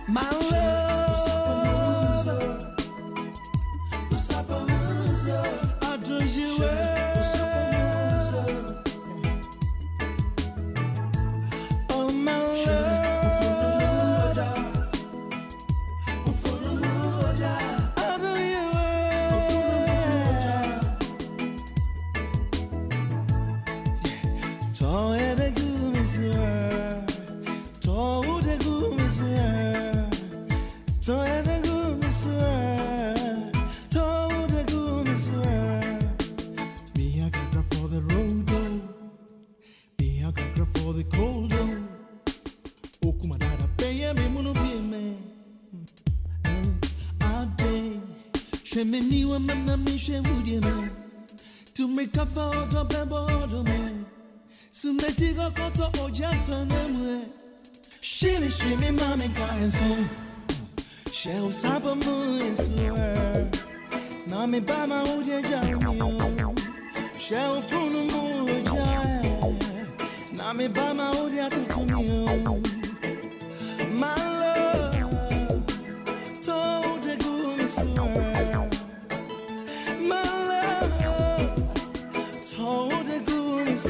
My love, I do you oh my love, I do you to the goodness to the goodness to the goodness to the goodness me I got for the road me I got for the cold okuma dada pay me munu be me a day she me ni wa mama me she would na to make up for the board me so me tigo koto ojata na me shimmy mama kind so shall saba moon na me ba ma uje jami shall funu mo jaya na me ba ma uje atutumi my love told the goodness my love told the goodness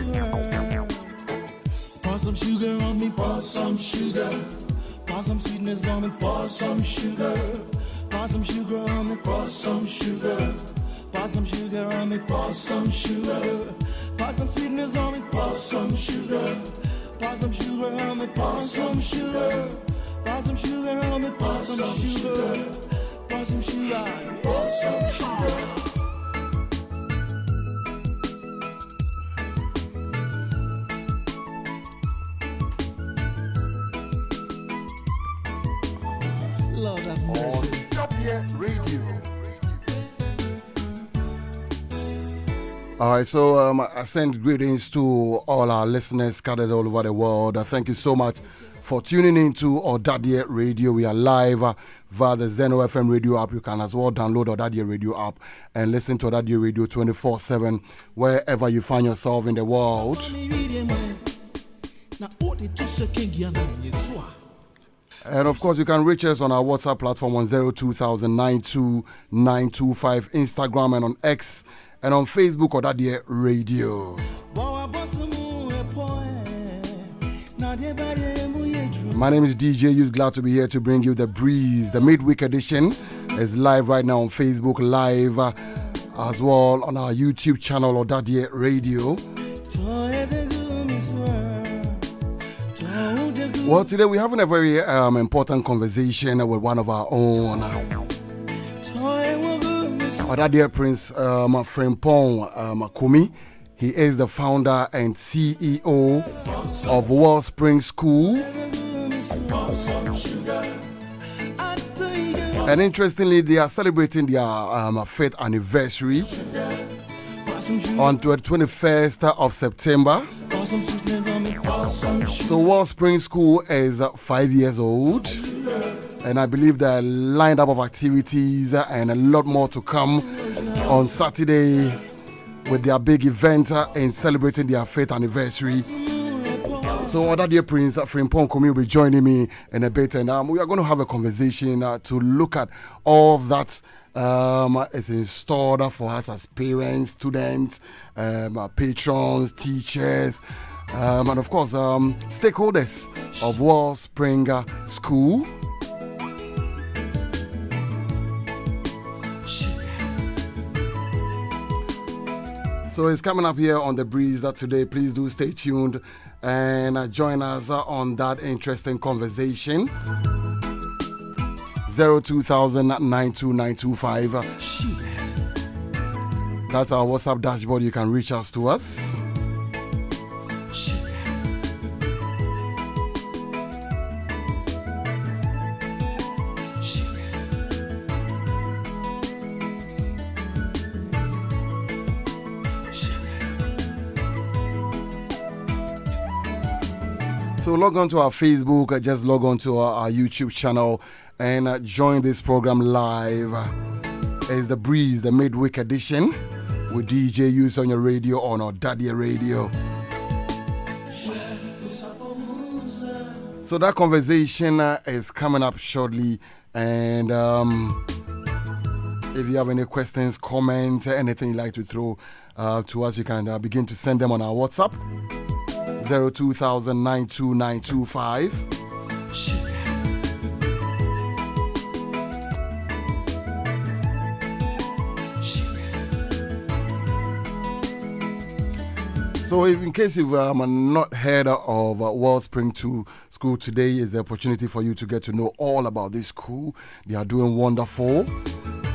pour some sugar on me, pour some sugar. Pour some sweetness on me, pour some sugar. Pour some sugar on me, pour some sugar. Pour some sugar on me, pour some sugar. Pour some sweetness on me, pour some sugar. Pour some sugar on me, pour some sugar. Pour some sugar on me, pour some sugar. Pour some sugar, pour some sugar. Lord have mercy. Ɔdadeɛ Radio. All right, so I send greetings to all our listeners scattered all over the world. Thank you so much for tuning in to Ɔdadeɛ Radio. We are live via the Zeno FM radio app. You can as well download Ɔdadeɛ Radio app and listen to Ɔdadeɛ Radio 24/7 wherever you find yourself in the world. And of course, you can reach us on our WhatsApp platform on 02000922925, Instagram and on X, and on Facebook, Ɔdadeɛ Radio. My name is DJ You's glad to be here to bring you The Breeze. The midweek edition is live right now on Facebook Live, as well on our YouTube channel, Ɔdadeɛ Radio. Well, today we're having a very important conversation with one of our own. Ɔdadeɛ Prince Frimpong Kumi. He is the founder and CEO of Wellspring School. And interestingly, they are celebrating their 5th anniversary on the 21st of September. So Wellspring School is 5 years old, and I believe there are lined up of activities and a lot more to come on Saturday with their big event in celebrating their 5th anniversary. So Ɔdadeɛ Prince Frimpong Kumi will be joining me in a bit, and we are going to have a conversation to look at all that is installed for us as parents, students, patrons, teachers, and of course stakeholders of Wellspring School. So it's coming up here on The Breeze today. Please do stay tuned and join us on that interesting conversation. 02000922925. That's our WhatsApp dashboard. You can reach us to us. So log on to our Facebook, just log on to our YouTube channel and join this program live. It's The Breeze, the midweek edition with DJ You's on your radio on Ɔdadeɛ Radio. So that conversation is coming up shortly. And if you have any questions, comments, anything you'd like to throw to us, you can begin to send them on our WhatsApp 02092925. So in case you've not heard of Wellspring 2 School, today is the opportunity for you to get to know all about this school. They are doing wonderful.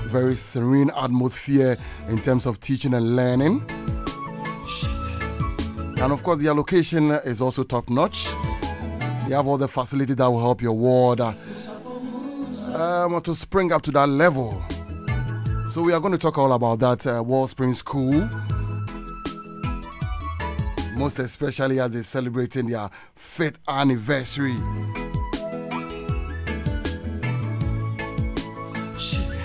Very serene atmosphere in terms of teaching and learning. And of course, their location is also top notch. They have all the facilities that will help your ward to spring up to that level. So we are going to talk all about that Wellspring School. Most especially as they're celebrating their 5th anniversary.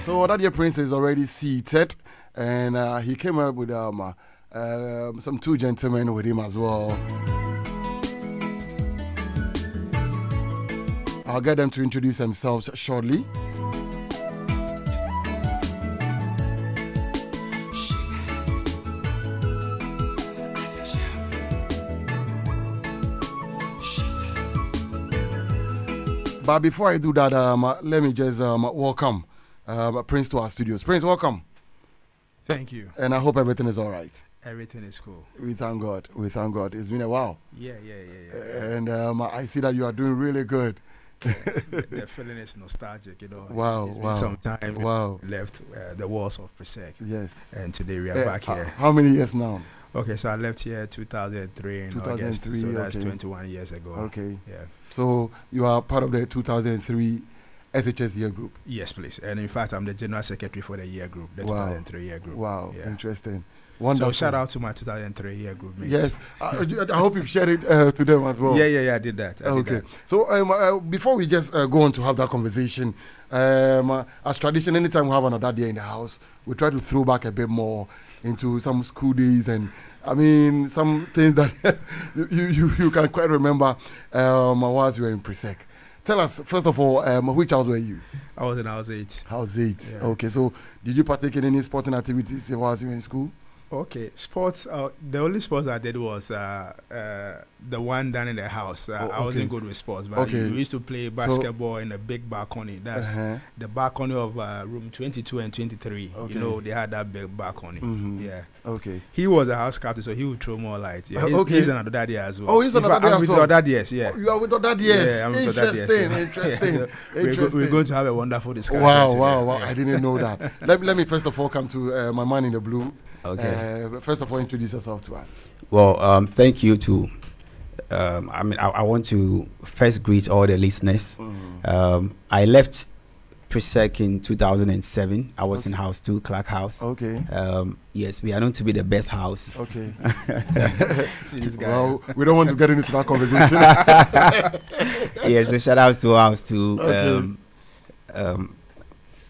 So Ɔdadeɛ Prince is already seated, and he came up with some 2 gentlemen with him as well. I'll get them to introduce themselves shortly. But before I do that, let me just welcome Prince to our studios. Prince, welcome. Thank you. And I hope everything is all right. Everything is cool. We thank God. We thank God. It's been a while. Yeah. And I see that you are doing really good. The feeling is nostalgic, Wow, it's been some time. Wow. Left the walls of Presec. Yes. And today we are back here. How many years now? Okay, so I left here 2003 in August. So that's 21 years ago. Okay. Yeah. So you are part of the 2003 SHS year group? Yes, please. And in fact, I'm the general secretary for the year group, the 2003 year group. Wow, yeah. Interesting. Wonderful. So shout out to my 2003 year group mates. Yes, I hope you've shared it to them as well. Yeah, I did that. Okay. So before we just go on to have that conversation, as tradition, anytime we have an Ɔdadeɛ in the house, we try to throw back a bit more into some school days and some things that you can quite remember whilst you were in Presec. Tell us, first of all, which house were you? I was in House 8. House 8. Yeah. Okay, so did you partake in any sporting activities whilst you were in school? Okay, sports. The only sports I did was the one down in the house. I wasn't good with sports, but we used to play basketball in a big balcony. That's the balcony of room 22 and 23. Okay. They had that big balcony. Mm-hmm. Yeah. Okay. He was a house captain, so he would throw more light. Yeah. He's an Ɔdadeɛ as well. Oh, he's an Ɔdadeɛ as well. I'm with Ɔdadeɛ, yeah. Oh, you are with Ɔdadeɛ. Yeah, I'm with Interesting. Interesting. We're going to have a wonderful discussion. Wow. I didn't know that. Let me first of all come to my man in the blue. Okay. First of all, introduce yourself to us. Well, thank you to. I want to first greet all the listeners. I left Presec in 2007. I was in House 2, Clark House. Okay. Yes, we are known to be the best house. Okay. See this guy. Well, we don't want to get into that conversation. Yes, so shout out to House 2.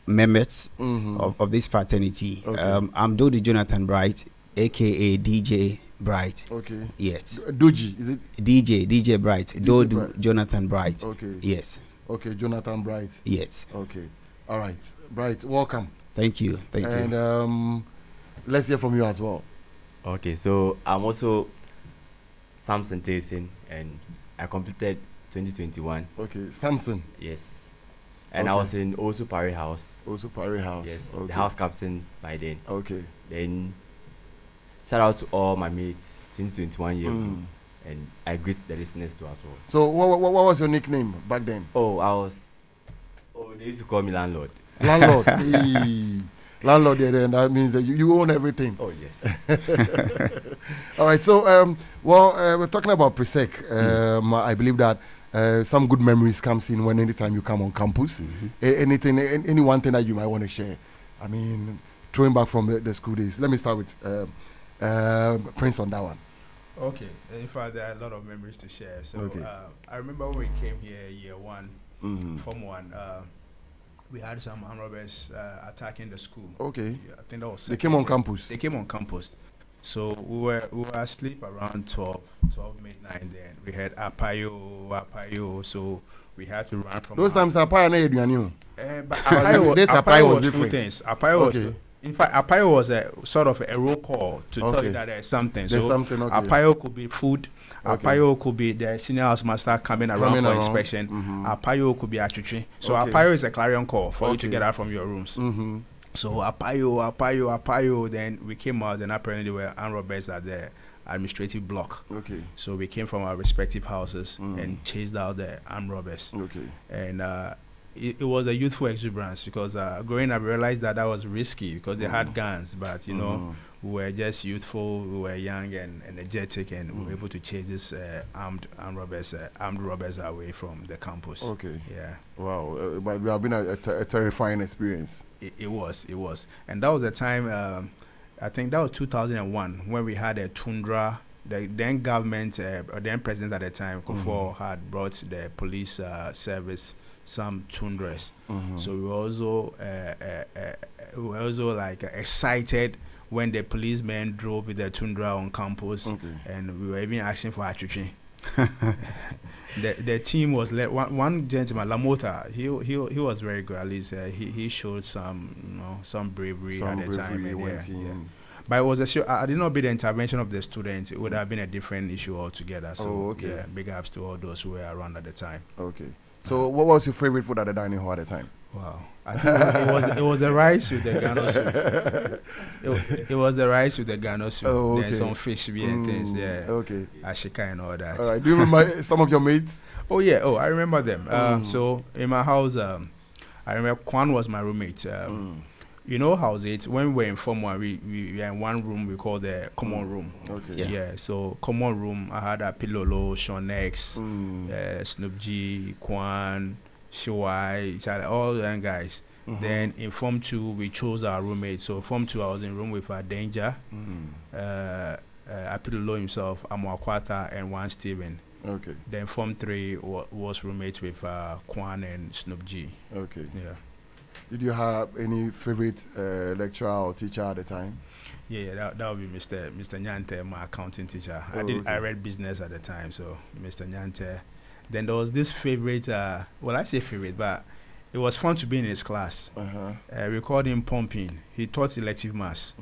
Members of this fraternity. Okay. I'm Dodi Jonathan Bright, aka DJ Bright. Okay. Yes. Doji, is it? DJ Bright. Dodu Bright. Jonathan Bright. Okay. Yes. Okay, Jonathan Bright. Yes. Okay. All right. Bright, welcome. Thank you. And let's hear from you as well. Okay, so I'm also Samson Tyson, and I completed 2021. Okay, Samson. Yes. And I was in also Parry House. Also Parry House. Yes, Okay. the house captain by then. Okay. Then shout out to all my mates, 2021 year group, and I greet the listeners too as well. So what was your nickname back then? They used to call me landlord. Landlord. Hey. Landlord, then that means that you own everything. Oh yes. All right. So we're talking about Presec. I believe that some good memories comes in when anytime you come on campus. Any one thing that you might want to share. I mean, throwing back from the school days. Let me start with Prince on that one. Okay. In fact, there are a lot of memories to share. So I remember when we came here year one, Form 1. We had some armed robbers attacking the school. Okay. Yeah, I think that was. They came on campus. They came on campus. So we were asleep around 12 midnight. Then we had apayo. So we had to run from. Those times apayo na eduani. But apayo was different. Two things. Apayo okay. was. In fact, apayo was a sort of a roll call to tell you that there's something. There's something. Okay. Apayo could be food. Okay. Apayo could be the senior house master coming around for inspection. Apayo could be achuchi. So apayo is a clarion call for you to get out from your rooms. So apayo. Then we came out, and apparently there were armed robbers at the administrative block. Okay. So we came from our respective houses and chased out the armed robbers. Okay. And it was a youthful exuberance because growing up, I realized that was risky because they had guns, but you know, we were just youthful, we were young and energetic, and we were able to chase this armed robbers away from the campus. Okay. Yeah. Wow. But it have been a terrifying experience. It was, and that was the time. I think that was 2001 when we had a Tundra. The then government, or then president at the time, Kufo, had brought the police service some Tundras. So we were also like excited when the policemen drove with the Tundra on campus, and we were even asking for achuchi. The team was led one gentleman, Lamota. He was very good. At least he showed some bravery at the time. But it was I did not be the intervention of the students. It would have been a different issue altogether. So yeah, big ups to all those who were around at the time. Okay. So what was your favorite food at the dining hall at the time? Wow. I think it was the rice with the Gano soup. It was the rice with the Gano soup. Then some fish and things. Yeah. Okay. Ashika and all that. All right. Do you remember some of your mates? Oh yeah. Oh, I remember them. So in my house, I remember Kwan was my roommate. You know how's it? When we were in Form 1, we were in one room we call the common room. Okay. Yeah. So common room, I had a Pilolo, Sean X, Snoop G, Kwan, Shiwai, all the guys. Then in Form 2, we chose our roommates. So Form 2, I was in room with Danger, Apilolo himself, Amwakwata, and Juan Steven. Okay. Then Form 3 was roommates with Kwan and Snoop G. Okay. Yeah. Did you have any favorite lecturer or teacher at the time? Yeah, that would be Mr. Nyante, my accounting teacher. I read business at the time, so Mr. Nyante. Then there was this favorite, I say favorite, but it was fun to be in his class. We called him Pumping. He taught elective maths.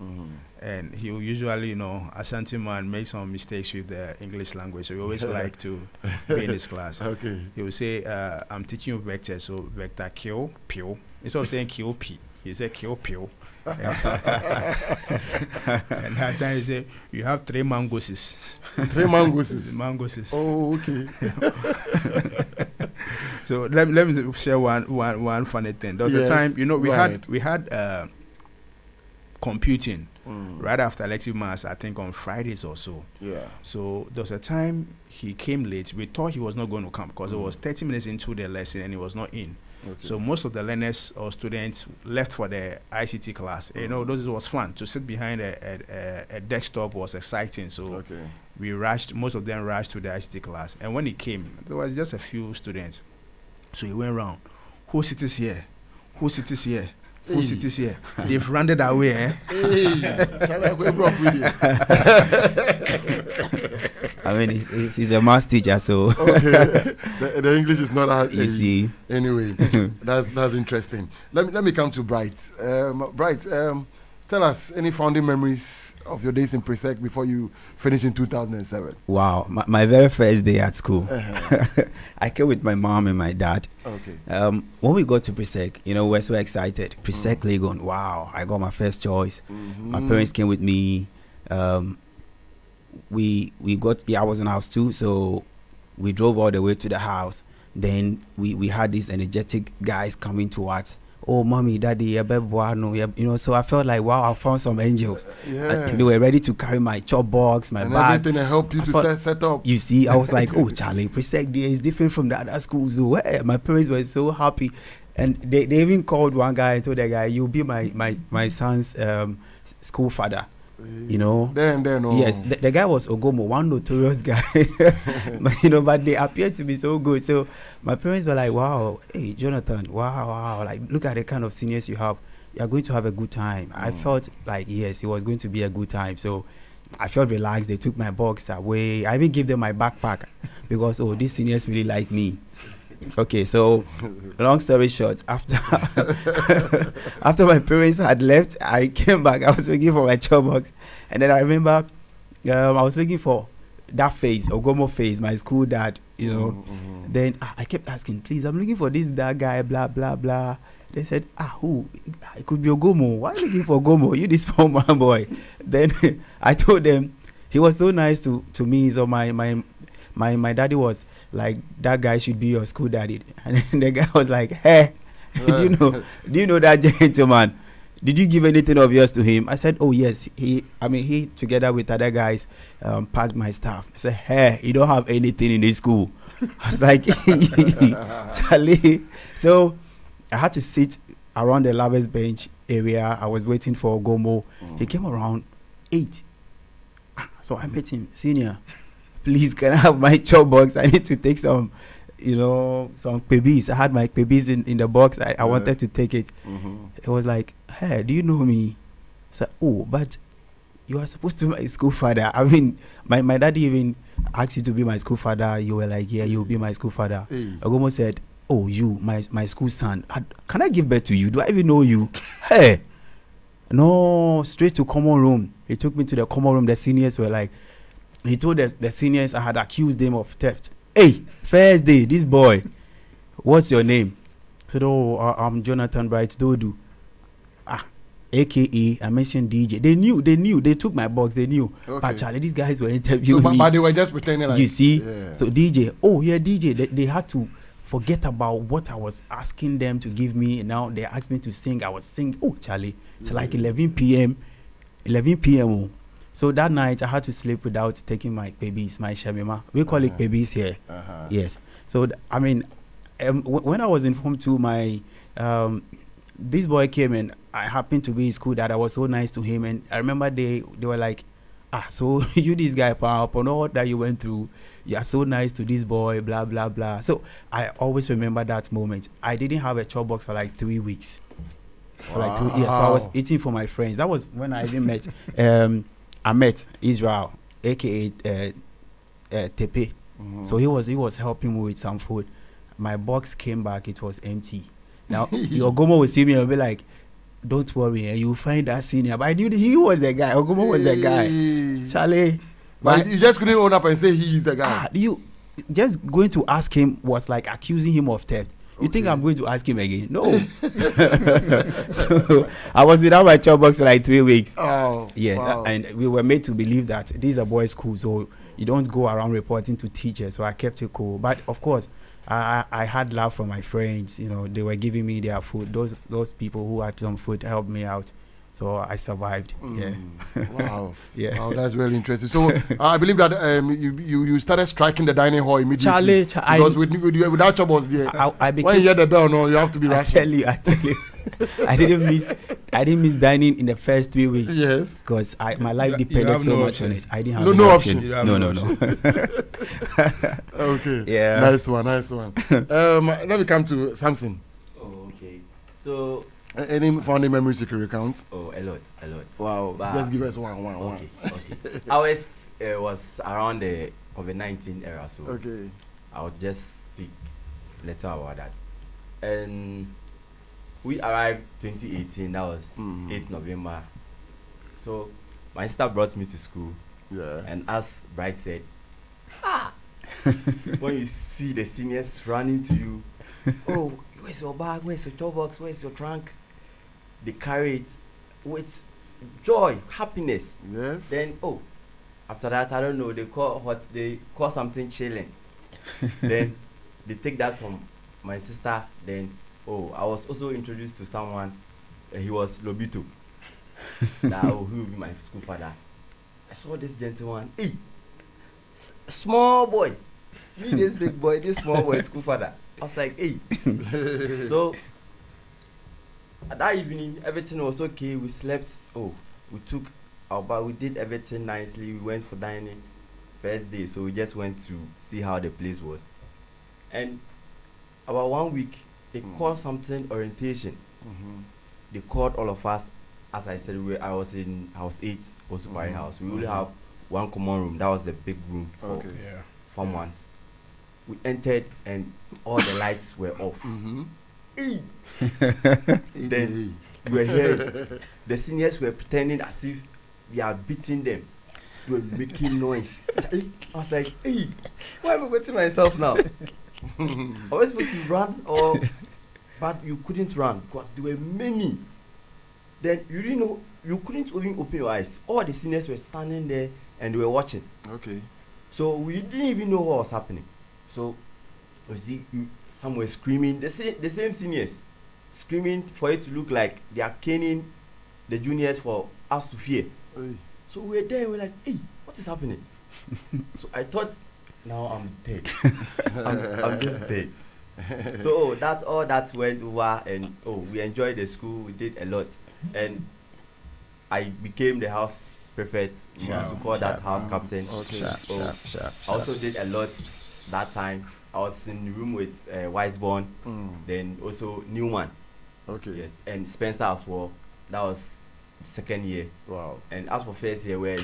And he will usually, Ashanti man, make some mistakes with the English language. So we always like to be in his class. Okay. He will say, I'm teaching you vector. So vector kill, pill. Instead of saying kill, p, he said kill, pill. And that time he said, you have 3 mangoses. 3 mangoses? Mangoses. Oh, okay. So let me share one funny thing. There was a time, we had computing right after elective maths, I think on Fridays or so. Yeah. So there was a time he came late. We thought he was not going to come because it was 30 minutes into the lesson and he was not in. Okay. So most of the learners or students left for the ICT class. Those was fun. To sit behind a desktop was exciting. So we rushed. Most of them rushed to the ICT class. And when he came, there was just a few students. So he went around. Who sits here? Who sits here? Who sits here? They've rounded away, eh? I mean, he's a math teacher, so the English is not that easy. Anyway, that's interesting. Let me come to Bright. Bright, tell us any founding memories of your days in Presec before you finished in 2007. Wow, my very first day at school. I came with my mom and my dad. Okay. When we got to Presec, we were so excited. Presec Legon, wow, I got my first choice. My parents came with me. We got, I was in house too, so we drove all the way to the house. Then we had these energetic guys coming to us. Oh, mommy, daddy, so I felt like, wow, I found some angels. Yeah. They were ready to carry my chop box, my bag. Everything to help you to set up. You see, I was like, oh, Charlie, Presec Day is different from the other schools. My parents were so happy. And they even called one guy and told the guy, you'll be my son's school father. Yes, the guy was Ogomo, one notorious guy. but they appeared to be so good. So my parents were like, wow, hey, Jonathan, wow, like, look at the kind of seniors you have. You're going to have a good time. I felt like, yes, it was going to be a good time. So I felt relaxed. They took my box away. I even gave them my backpack because these seniors really like me. Okay, so long story short, after after my parents had left, I came back. I was looking for my chop box, and then I remember I was looking for that phase, Ogomo phase, my school dad. Then I kept asking, please, I'm looking for that guy, blah blah blah. They said, who? It could be Ogomo. Why are you looking for Ogomo? You this small man boy. Then I told them he was so nice to me. So my daddy was like, that guy should be your school daddy. And then the guy was like, hey, do you know that gentleman? Did you give anything of yours to him? I said, oh yes. He together with other guys packed my stuff. I said, hey, you don't have anything in this school. I was like, Charlie. So I had to sit around the lovers bench area. I was waiting for Ogomo. He came around 8. So I met him, senior. Please, can I have my chop box? I need to take some babies. I had my babies in the box. I wanted to take it. It was like, hey, do you know me? I said, oh, but you are supposed to be my school father. I mean, my daddy even asked you to be my school father. You were like, yeah, you'll be my school father. Ogomo said, oh, you, my school son. Can I give birth to you? Do I even know you? Hey, no, straight to common room. He took me to the common room. The seniors were like, he told the seniors I had accused them of theft. Hey, first day, this boy, what's your name? I said, oh, I'm Jonathan Bright Dodu. AKA, I mentioned DJ. They knew. They took my box. They knew. Okay. But Charlie, these guys were interviewing me. But they were just pretending like. You see? Yeah. So DJ, oh yeah, DJ. They had to forget about what I was asking them to give me. Now they asked me to sing. I was singing. Oh, Charlie, it's like 11 p.m. 11 p.m. So that night I had to sleep without taking my babies, my shamima. We call it babies here. Yes. So when I was informed to my this boy came and I happened to be in school that I was so nice to him, and I remember they were like, so you this guy, upon all that you went through, you are so nice to this boy, blah blah blah. So I always remember that moment. I didn't have a chop box for like 3 weeks. For like 2 years. So I was eating for my friends. That was when I even met I met Israel, aka Tepe. So he was helping me with some food. My box came back, it was empty. Now Ogomo will see me and be like, don't worry, you'll find that senior. But I knew he was the guy. Ogomo was the guy. Charlie. But you just couldn't own up and say he is the guy. You just going to ask him was like accusing him of theft. You think I'm going to ask him again? No. So I was without my chop box for like 3 weeks. Oh, yes, wow. And we were made to believe that these are boys' schools, so you don't go around reporting to teachers. So I kept it cool. But of course, I had love from my friends. They were giving me their food. Those people who had some food helped me out. So I survived. Yeah. Wow. Yeah. Wow, that's really interesting. So I believe that you started striking the dining hall immediately. Charlie, because without chop was there. When you hear the bell, no, you have to be rushing. I tell you. I didn't miss dining in the first 3 weeks. Yes. Because my life depended so much on it. I didn't have no option. No. Okay. Yeah. Nice one. Let me come to Samson. Oh, okay. So. Any founding memories you can recount? Oh, a lot. Wow. But just give us one. Okay. Ours was around the COVID-19 era, so okay. I'll just speak later about that. And we arrived 2018. That was 8th November. So my sister brought me to school. Yeah. And as Bright said, when you see the seniors running to you, oh, where's your bag? Where's your chop box? Where's your trunk? They carry it with joy, happiness. Yes. Then after that, I don't know, they call something chilling. Then they take that from my sister. Then I was also introduced to someone. He was Lobito. Now he will be my school father. I saw this gentleman. Hey, small boy. Me this big boy, this small boy school father. I was like, hey. So that evening, everything was okay. We slept. We took our bath. We did everything nicely. We went for dining first day. So we just went to see how the place was. And about 1 week, they called something orientation. They called all of us as I said, I was in house 8, also by house. We only have one common room. That was the big room for Form 1s. We entered and all the lights were off. Then we were hearing the seniors were pretending as if we are beating them. We were making noise. I was like, hey, why am I going to myself now? I was supposed to run, but you couldn't run because there were many. Then you didn't know, you couldn't even open your eyes. All the seniors were standing there and they were watching. Okay. So we didn't even know what was happening. So you see, some were screaming, the same seniors screaming for it to look like they are caning the juniors for us to fear. Hey. So we were there and we were like, hey, what is happening? So I thought, now I'm dead. I'm just dead. So that's all that went over, and we enjoyed the school. We did a lot, and I became the house prefect. We used to call that house captain. I also did a lot that time. I was in the room with Wiseborn, then also Newman. Okay. Yes, and Spencer as well. That was second year. Wow. And as for first year, we were a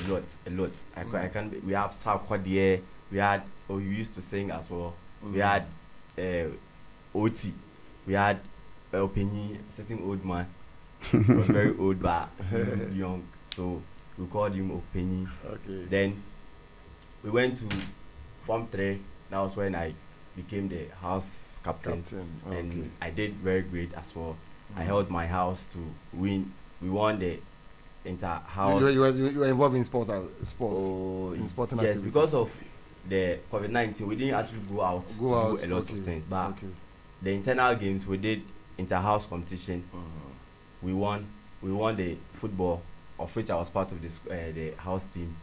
lot. I can. We have Sarkodie. We had. We used to sing as well. We had OT. We had Openyi, certain old man. He was very old but young, so we called him Openyi. Okay. Then we went to Form 3. That was when I became the house captain. And I did very great as well. I held my house to win. We won the inter-house. You were involved in sports. In sporting yes, activities. because of the COVID-19, we didn't actually go out to do a lot of things. But the internal games, we did inter-house competition. We won the football, of which I was part of the house team.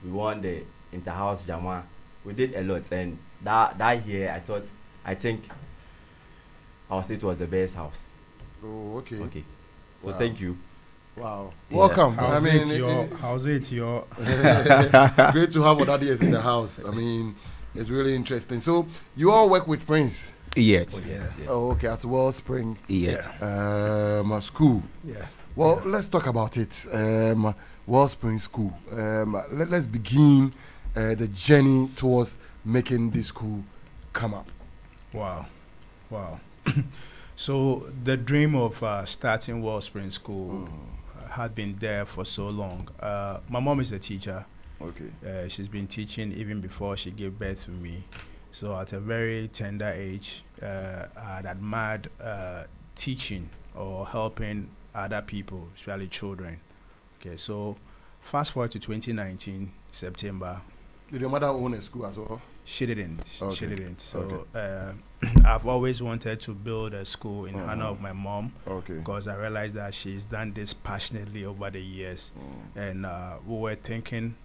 We won the inter-house Jama. We did a lot, and that year I think our state was the best house. Oh, okay. Okay. So thank you. Wow. Yeah. Welcome. How's it your great to have Ɔdadeɛ in the house. I mean, it's really interesting. So you all work with Prince? Yes. Oh, okay. At Wellspring. Yes. School. Yeah. Well, let's talk about it. Wellspring School. Let's begin the journey towards making this school come up. Wow. So the dream of starting Wellspring School had been there for so long. My mom is a teacher. Okay. She's been teaching even before she gave birth to me. So at a very tender age, I had admired teaching or helping other people, especially children. Okay, so fast forward to 2019, September. Did your mother own a school as well? She didn't. Okay. She didn't. So I've always wanted to build a school in honor of my mom. Okay. Because I realized that she's done this passionately over the years. And we were thinking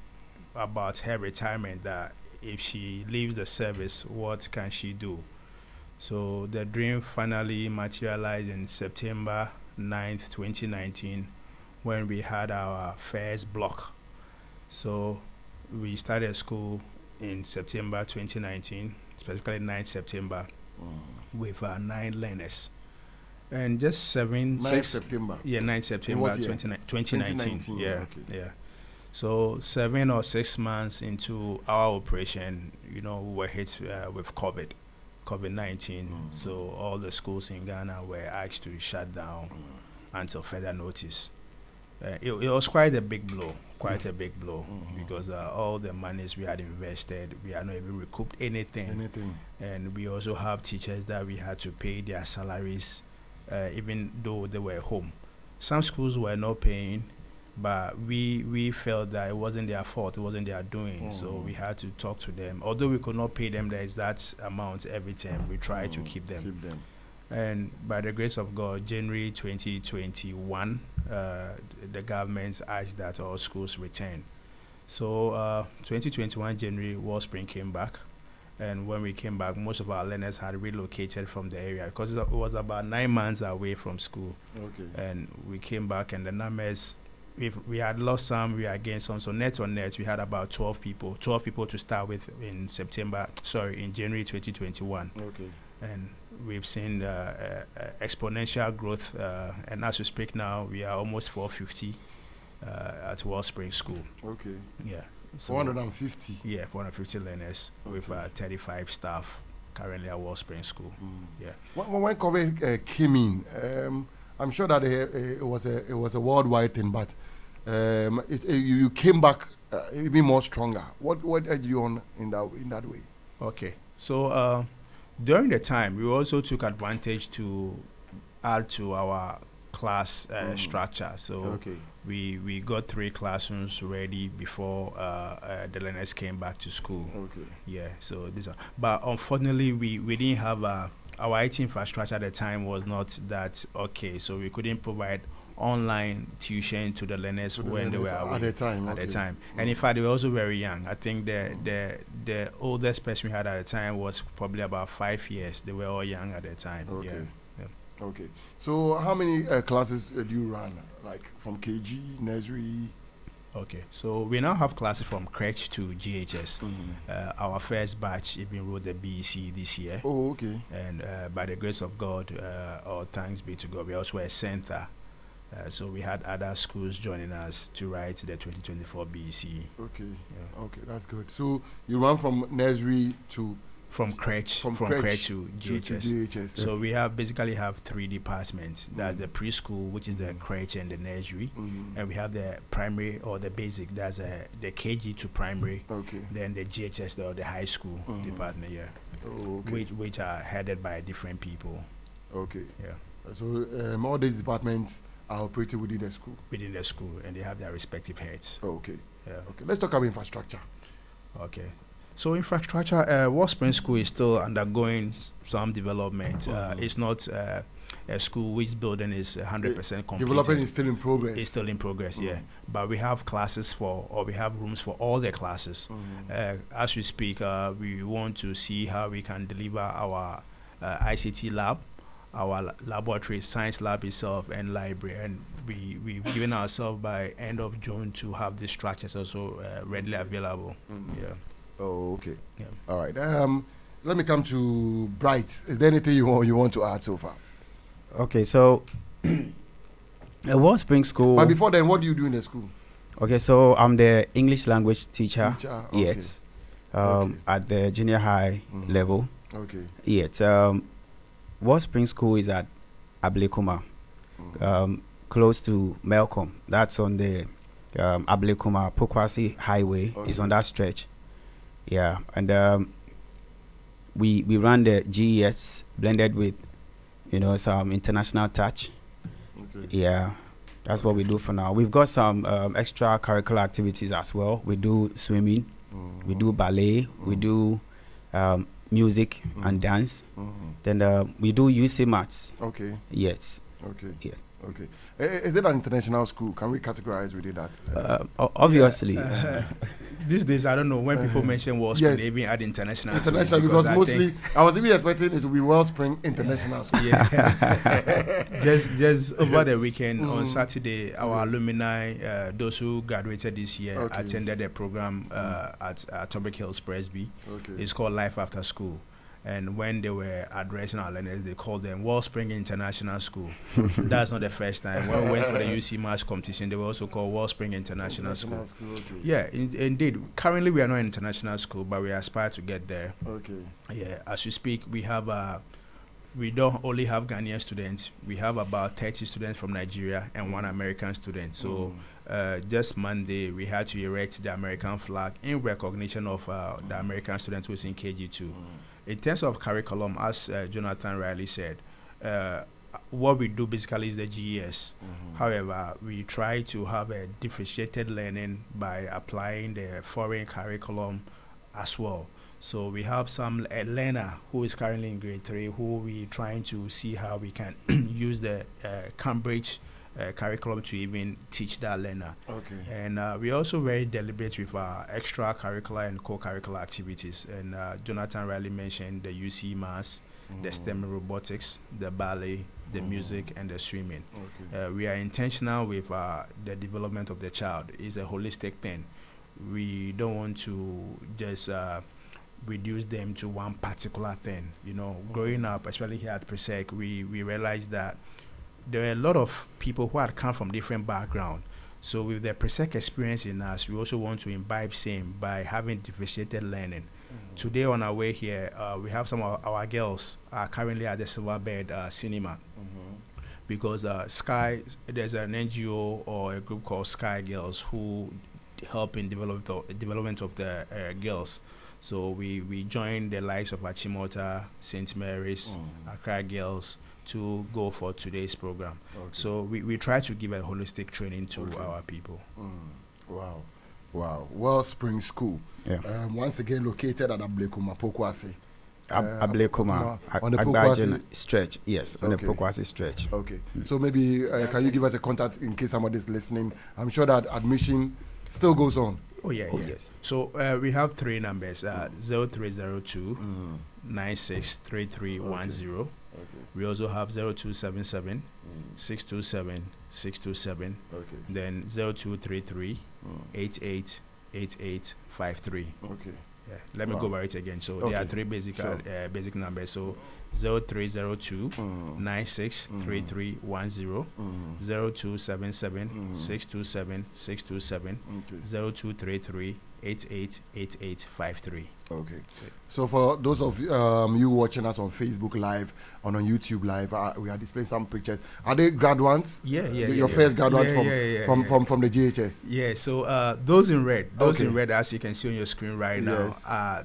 about her retirement, that if she leaves the service, what can she do? So the dream finally materialized in September 9th, 2019, when we had our first block. So we started school in September 2019, specifically 9th September, with 9 learners. And just 9th September? Yeah, 9th September 2019. Yeah, okay. Yeah. So 7 or 6 months into our operation, we were hit with COVID-19. So all the schools in Ghana were asked to shut down until further notice. It was quite a big blow, because all the monies we had invested, we had not even recouped anything. And we also have teachers that we had to pay their salaries, even though they were home. Some schools were not paying, but we felt that it wasn't their fault, it wasn't their doing. So we had to talk to them. Although we could not pay them the exact amount every time, we tried to keep them. And by the grace of God, January 2021, the government asked that all schools return. So 2021 January, Wellspring came back. And when we came back, most of our learners had relocated from the area because it was about 9 months away from school. Okay. And we came back, and the numbers, we had lost some, we had gained some. So net on net, we had about 12 people to start with in January 2021. Okay. And we've seen exponential growth, and as we speak now, we are almost 450 at Wellspring School. Okay. Yeah. So 450. Yeah, 450 learners with 35 staff currently at Wellspring School. Yeah. When COVID came in, I'm sure that it was a worldwide thing, but you came back even more stronger. What did you on in that way? Okay, so during the time, we also took advantage to add to our class structure. So we got 3 classrooms ready before the learners came back to school. Okay. Yeah. So but unfortunately, we didn't have our IT infrastructure at the time was not that okay. So we couldn't provide online tuition to the learners when they were away at the time. And in fact, they were also very young. I think the oldest person we had at the time was probably about 5 years. They were all young at the time. Okay. Yeah. Okay. So how many classes do you run? Like from KG, nursery? Okay. So we now have classes from crèche to GHS. Our first batch even wrote the BEC this year. Oh, okay. And by the grace of God, all thanks be to God, we also a center. So we had other schools joining us to write the 2024 BEC. Okay. Yeah. Okay, that's good. So you run from nursery to from crèche to GHS. So we basically have 3 departments. That's the preschool, which is the crèche and the nursery, and we have the primary or the basic. That's the KG to primary. Okay. Then the GHS or the high school department. Yeah. Oh, okay. Which are headed by different people. Okay. Yeah. So all these departments are operating within the school. Within the school, and they have their respective heads. Oh, okay. Yeah. Okay. Let's talk about infrastructure. Okay. So infrastructure, Wellspring School is still undergoing some development. It's not a school which building is 100% complete. Development is still in progress. It's still in progress, yeah. But we have we have rooms for all the classes. As we speak, we want to see how we can deliver our ICT lab, our laboratory, science lab itself, and library. And we've given ourselves by end of June to have these structures also readily available. Yeah. Oh, okay. Yeah. All right. Let me come to Bright. Is there anything you want to add so far? Okay, so Wellspring School. But before then, what do you do in the school? Okay, so I'm the English language teacher. Okay. Yes. At the junior high level. Okay. Yes. Wellspring School is at Ablekuma, close to Melcom. That's on the Ablekuma Pokwasi Highway. Okay. It's on that stretch. Yeah, and we run the GES blended with, some international touch. Okay. Yeah, that's what we do for now. We've got some extracurricular activities as well. We do swimming, we do ballet, we do music and dance. Then we do UC maths. Okay. Yes. Okay. Yes. Okay. Is it an international school? Can we categorize within that? Obviously. These days, I don't know, when people mention Wellspring, they even add international. International, because mostly, I was even expecting it to be Wellspring International School. Yeah. just over the weekend, on Saturday, our alumni, those who graduated this year, attended a program at Tobrick Hills Presby. Okay. It's called Life After School. And when they were addressing our learners, they called them Wellspring International School. That's not the first time. When we went for the UC Maths competition, they were also called Wellspring International School. Okay. Yeah, indeed. Currently, we are not an international school, but we aspire to get there. Okay. Yeah, as we speak, we don't only have Ghanaian students. We have about 30 students from Nigeria and 1 American student. So just Monday, we had to erect the American flag in recognition of the American student who's in KG2. In terms of curriculum, as Jonathan Riley said, what we do basically is the GES. However, we try to have a differentiated learning by applying the foreign curriculum as well. So we have a learner who is currently in grade 3 who we trying to see how we can use the Cambridge curriculum to even teach that learner. Okay. And we also very deliberate with our extracurricular and co-curricular activities. And Jonathan Riley mentioned the UC Maths, the STEM robotics, the ballet, the music, and the swimming. Okay. We are intentional with the development of the child. It's a holistic thing. We don't want to just reduce them to one particular thing. Growing up, especially here at Presec, we realized that there are a lot of people who had come from different backgrounds. So with the Presec experience in us, we also want to imbibe same by having differentiated learning. Today on our way here, we have some of our girls are currently at the Silverbird Cinema. Because there's an NGO or a group called Sky Girls who help in development of the girls. So we joined the likes of Achimota, St. Mary's, Accra Girls to go for today's program. So we try to give a holistic training to our people. Wow. Wellspring School. Yeah. Once again located at Ablekuma Pokwase. Ablekuma on the Pokwase stretch. Yes, on the Pokwase stretch. Okay. So maybe can you give us a contact in case somebody is listening? I'm sure that admission still goes on. Oh, yes. So we have 3 numbers, 0302 963310. We also have 0277 627 627. Then 0233 888853. Yeah. Let me go over it again. So there are 3 basic numbers. So 0302 963310, 0277 627 627, 0233 888853. Okay. So for those of you watching us on Facebook Live, on YouTube Live, we are displaying some pictures. Are they graduates? Your first graduate from the GHS? Yeah. So those in red, as you can see on your screen right now, are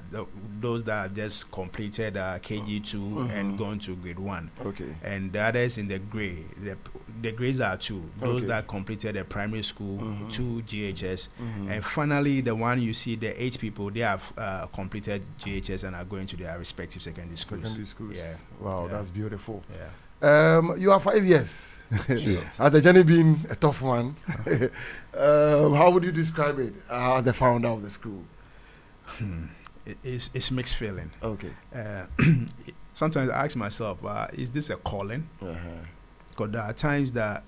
those that have just completed KG2 and gone to grade 1. Okay. And the others in the gray, the grades are 2. Those that completed the primary school, 2 GHS, and finally the one you see, the 8 people, they have completed GHS and are going to their respective secondary schools. Yeah. Wow, that's beautiful. Yeah. You are 5 years. Yes. Has the journey been a tough one? How would you describe it as the founder of the school? It's mixed feeling. Okay. Sometimes I ask myself, is this a calling? Because there are times that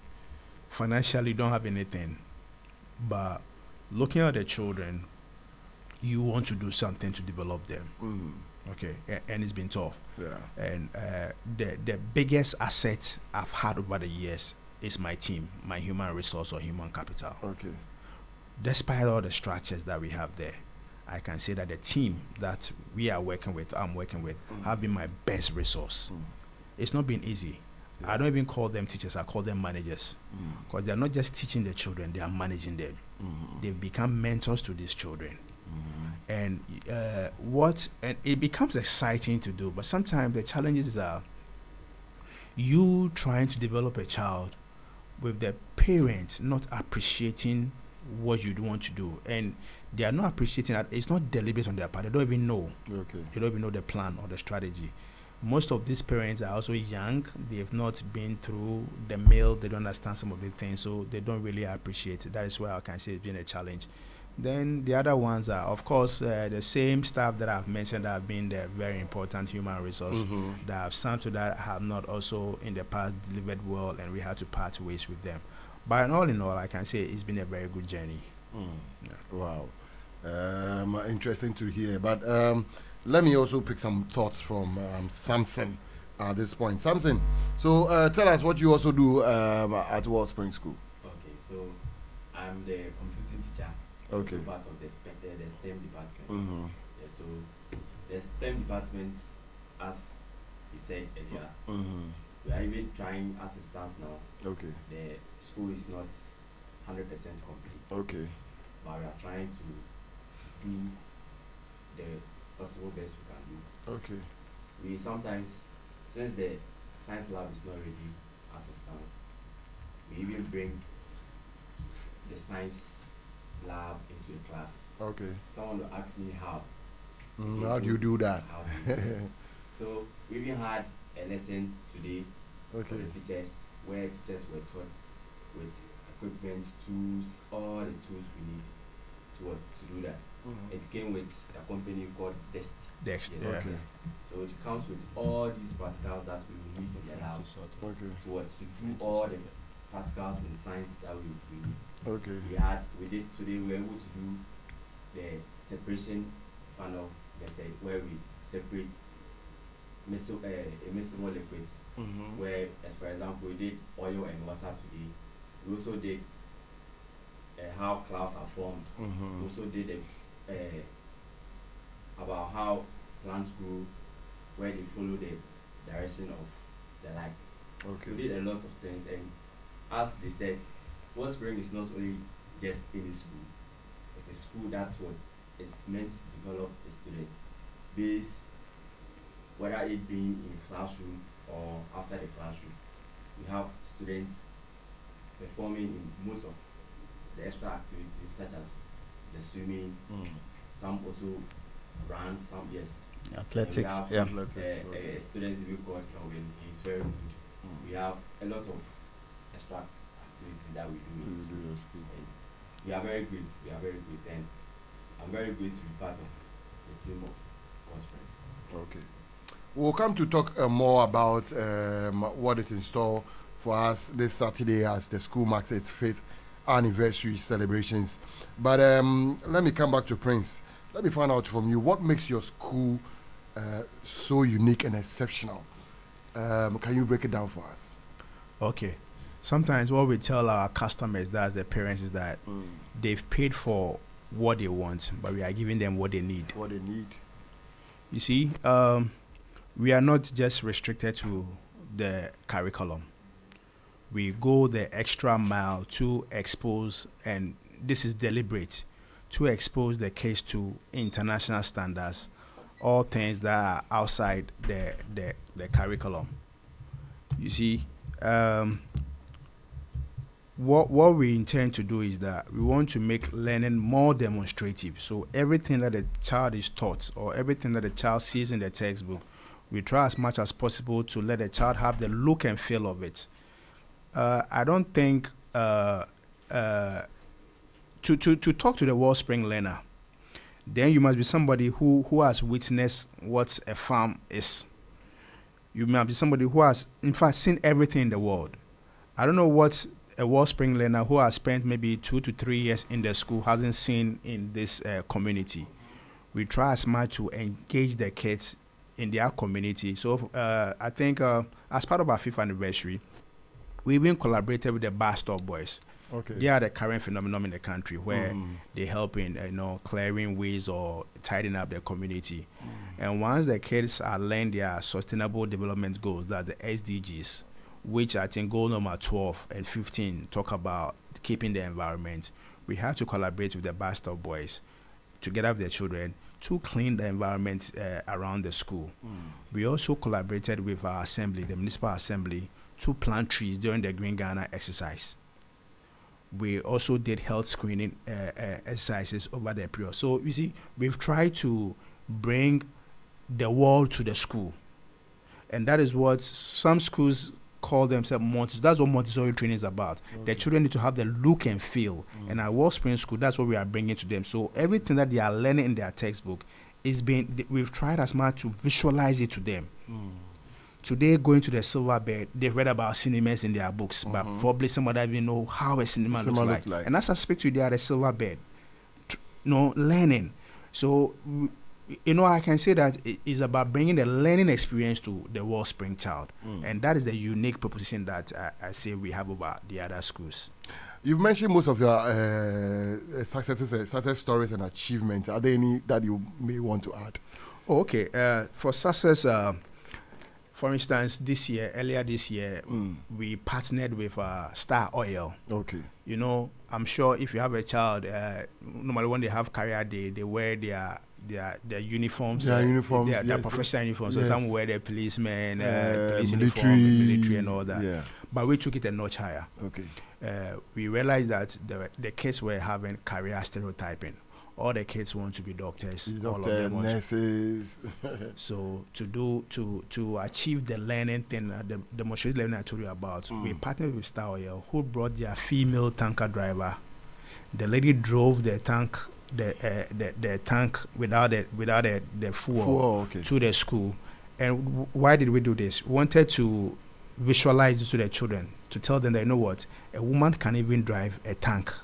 financially don't have anything, but looking at the children, you want to do something to develop them. Okay, and it's been tough. And the biggest asset I've had over the years is my team, my human resource or human capital. Okay. Despite all the structures that we have there, I can say that the team that I'm working with, have been my best resource. It's not been easy. I don't even call them teachers, I call them managers. Because they're not just teaching the children, they are managing them. They've become mentors to these children. And it becomes exciting to do, but sometimes the challenges are you trying to develop a child with the parents not appreciating what you want to do, and they are not appreciating that. It's not deliberate on their part. They don't even know. They don't even know the plan or the strategy. Most of these parents are also young. They've not been through the mill. They don't understand some of the things, so they don't really appreciate it. That is why I can say it's been a challenge. Then the other ones are, of course, the same staff that I've mentioned that have been the very important human resource that have some to that have not also in the past delivered well, and we had to part ways with them. But all in all, I can say it's been a very good journey. Wow. Interesting to hear. But let me also pick some thoughts from Samson at this point. Samson, so tell us what you also do at Wellspring School. Okay, so I'm the computing teacher. Okay. Part of the STEM department. Yeah, so the STEM department, as he said earlier, we are even trying as it stands now. Okay. The school is not 100% complete. Okay. But we are trying to do the possible best we can do. Okay. We sometimes, since the science lab is not ready as it stands, we even bring the science lab into the class. Okay. Someone will ask me how. How do you do that? How do you do that? So we even had a lesson today for the teachers, where teachers were taught with equipment, tools, all the tools we need to do that. It came with a company called Dest. Dest. So it comes with all these particles that we will need in the lab to do all the particles in science that we need. Okay. We did today. We were able to do the separation funnel method where we separate miscible liquids. Where, as for example, we did oil and water today. We also did how clouds are formed. We also did about how plants grow, where they follow the direction of the light. Okay. We did a lot of things, and as they said, Wellspring is not only just any school. It's a school that's what it's meant to develop a student base, whether it being in the classroom or outside the classroom. We have students performing in most of the extra activities such as the swimming, some also run, some athletics. A student we call Kelvin, he's very good. We have a lot of extra activities that we do in school. We are very great. And I'm very great to be part of the team of Wellspring. Okay. We'll come to talk more about what is in store for us this Saturday as the school marks its 5th anniversary celebrations. But let me come back to Prince. Let me find out from you, what makes your school so unique and exceptional? Can you break it down for us? Okay. Sometimes what we tell our customers, that's the parents, is that they've paid for what they want, but we are giving them what they need. What they need. You see, we are not just restricted to the curriculum. We go the extra mile to expose, and this is deliberate, to expose the kids to international standards, all things that are outside the curriculum. You see, what we intend to do is that we want to make learning more demonstrative. So everything that the child is taught or everything that the child sees in the textbook, we try as much as possible to let the child have the look and feel of it. I don't think to talk to the Wellspring learner, then you must be somebody who has witnessed what a farm is. You must be somebody who has, in fact, seen everything in the world. I don't know what a Wellspring learner who has spent maybe 2 to 3 years in the school hasn't seen in this community. We try as much to engage the kids in their community. So I think as part of our 5th anniversary, we even collaborated with the Bar Stop Boys. Okay. They are the current phenomenon in the country where they help in clearing ways or tidying up their community. And once the kids are learning their sustainable development goals, that the SDGs, which I think goal number 12 and 15 talk about keeping the environment, we had to collaborate with the Bar Stop Boys together with their children to clean the environment around the school. We also collaborated with our assembly, the municipal assembly, to plant trees during the Green Ghana exercise. We also did health screening exercises over the period. So you see, we've tried to bring the world to the school. And that is what some schools call themselves Montessori. That's what Montessori training is about. Okay. The children need to have the look and feel. And at Wellspring School, that's what we are bringing to them. So everything that they are learning in their textbook we've tried as much to visualize it to them. Today, going to the Silver Bed, they've read about cinemas in their books, but probably some of them even know how a cinema looks like. And as I speak to you, they are at the Silver Bed, learning. So, I can say that it is about bringing the learning experience to the Wellspring child. And that is the unique proposition that I say we have over the other schools. You've mentioned most of your success stories and achievements. Are there any that you may want to add? Oh, okay. For success, for instance, earlier this year, we partnered with Star Oil. Okay. I'm sure if you have a child, normally when they have career day, they wear their uniforms. Their professional uniforms. So some wear their policemen, police military and all that. Yeah. But we took it a notch higher. Okay. We realized that the kids were having career stereotyping. All the kids want to be doctors. All of them want nurses. So to achieve the learning thing, the demonstrated learning I told you about, we partnered with Star Oil, who brought their female tanker driver. The lady drove the tank, the tank without the fuel to the school. And why did we do this? We wanted to visualize it to the children, to tell them that, a woman can even drive a tank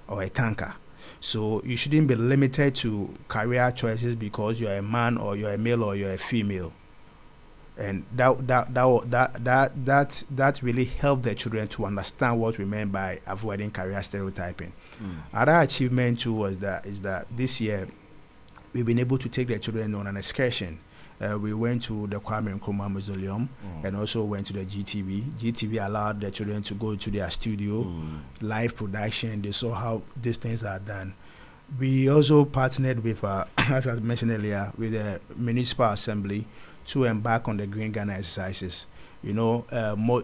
or a tanker. So you shouldn't be limited to career choices because you're a man or you're a male or you're a female. And that really helped the children to understand what we meant by avoiding career stereotyping. Other achievement too is that this year we've been able to take the children on an excursion. We went to the Kwame Nkrumah Mausoleum and also went to the GTV. GTV allowed the children to go to their studio, live production. They saw how these things are done. We also partnered with, as I mentioned earlier, with the Municipal Assembly to embark on the Green Ghana exercises. You know,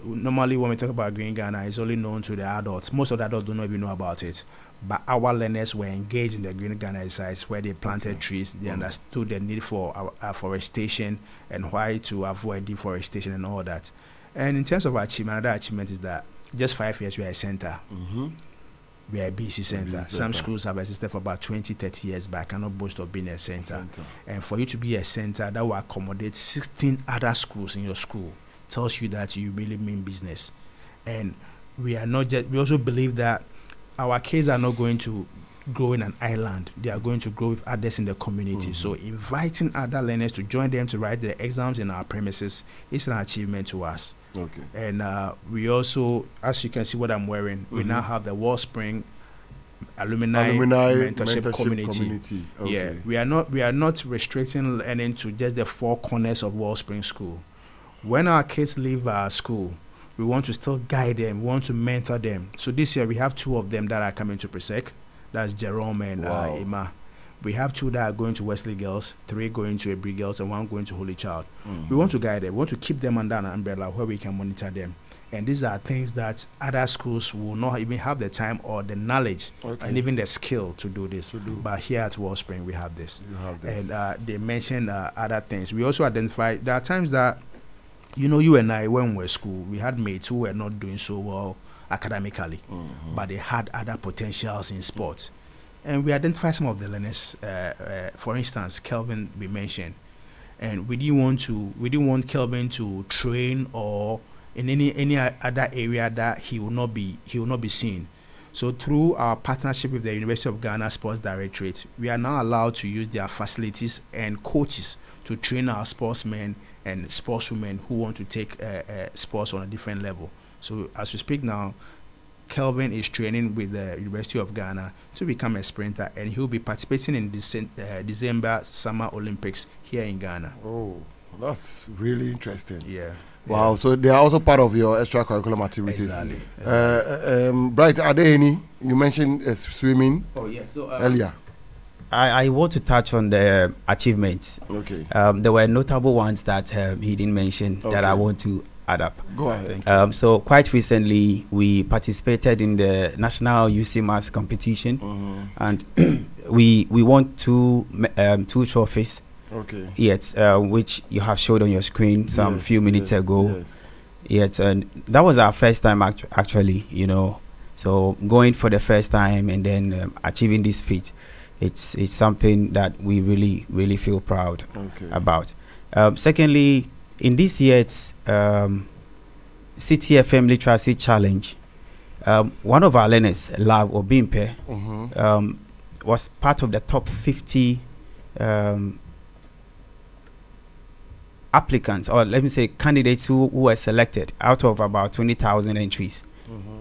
normally when we talk about Green Ghana, it's only known to the adults. Most of the adults don't even know about it. But our learners were engaged in the Green Ghana exercise where they planted trees. They understood the need for afforestation and why to avoid deforestation and all that. And in terms of achievement, another achievement is that just 5 years we are a center. We are a BC center. Some schools have existed for about 20, 30 years, but I cannot boast of being a center. And for you to be a center that will accommodate 16 other schools in your school tells you that you really mean business. And we also believe that our kids are not going to grow in an island. They are going to grow with others in the community. So inviting other learners to join them to write the exams in our premises is an achievement to us. And we also, as you can see what I'm wearing, we now have the Wellspring alumni mentorship community. Yeah, we are not restricting learning to just the four corners of Wellspring School. When our kids leave our school, we want to still guide them. We want to mentor them. So this year we have 2 of them that are coming to Presec. That's Jerome and Ima. We have 2 that are going to Wesley Girls, 3 going to Abri Girls, and 1 going to Holy Child. We want to guide them. We want to keep them under an umbrella where we can monitor them. And these are things that other schools will not even have the time or the knowledge and even the skill to do this. But here at Wellspring, we have this. And they mentioned other things. We also identified there are times that, you know, you and I, when we were at school, we had mates who were not doing so well academically, but they had other potentials in sports. And we identified some of the learners. For instance, Kelvin, we mentioned. And we didn't want Kelvin to train or in any other area that he will not be seen. So through our partnership with the University of Ghana Sports Directorate, we are now allowed to use their facilities and coaches to train our sportsmen and sportswomen who want to take sports on a different level. So as we speak now, Kelvin is training with the University of Ghana to become a sprinter, and he'll be participating in December Summer Olympics here in Ghana. Oh, that's really interesting. Yeah. Wow, so they are also part of your extracurricular activities. Exactly. Bright, are there any? You mentioned swimming earlier. I want to touch on the achievements. Okay. There were notable ones that he didn't mention that I want to add up. Go ahead. So quite recently, we participated in the National UC Maths competition, and we won 2 trophies. Okay. Yes, which you have showed on your screen some few minutes ago. Yes. Yes, and that was our first time actually, you know. So going for the first time and then achieving this feat, it's something that we really feel proud about. Secondly, in this year's CTFM Literacy Challenge, one of our learners, Love Obimpe, was part of the top 50 applicants, or let me say candidates who were selected out of about 20,000 entries.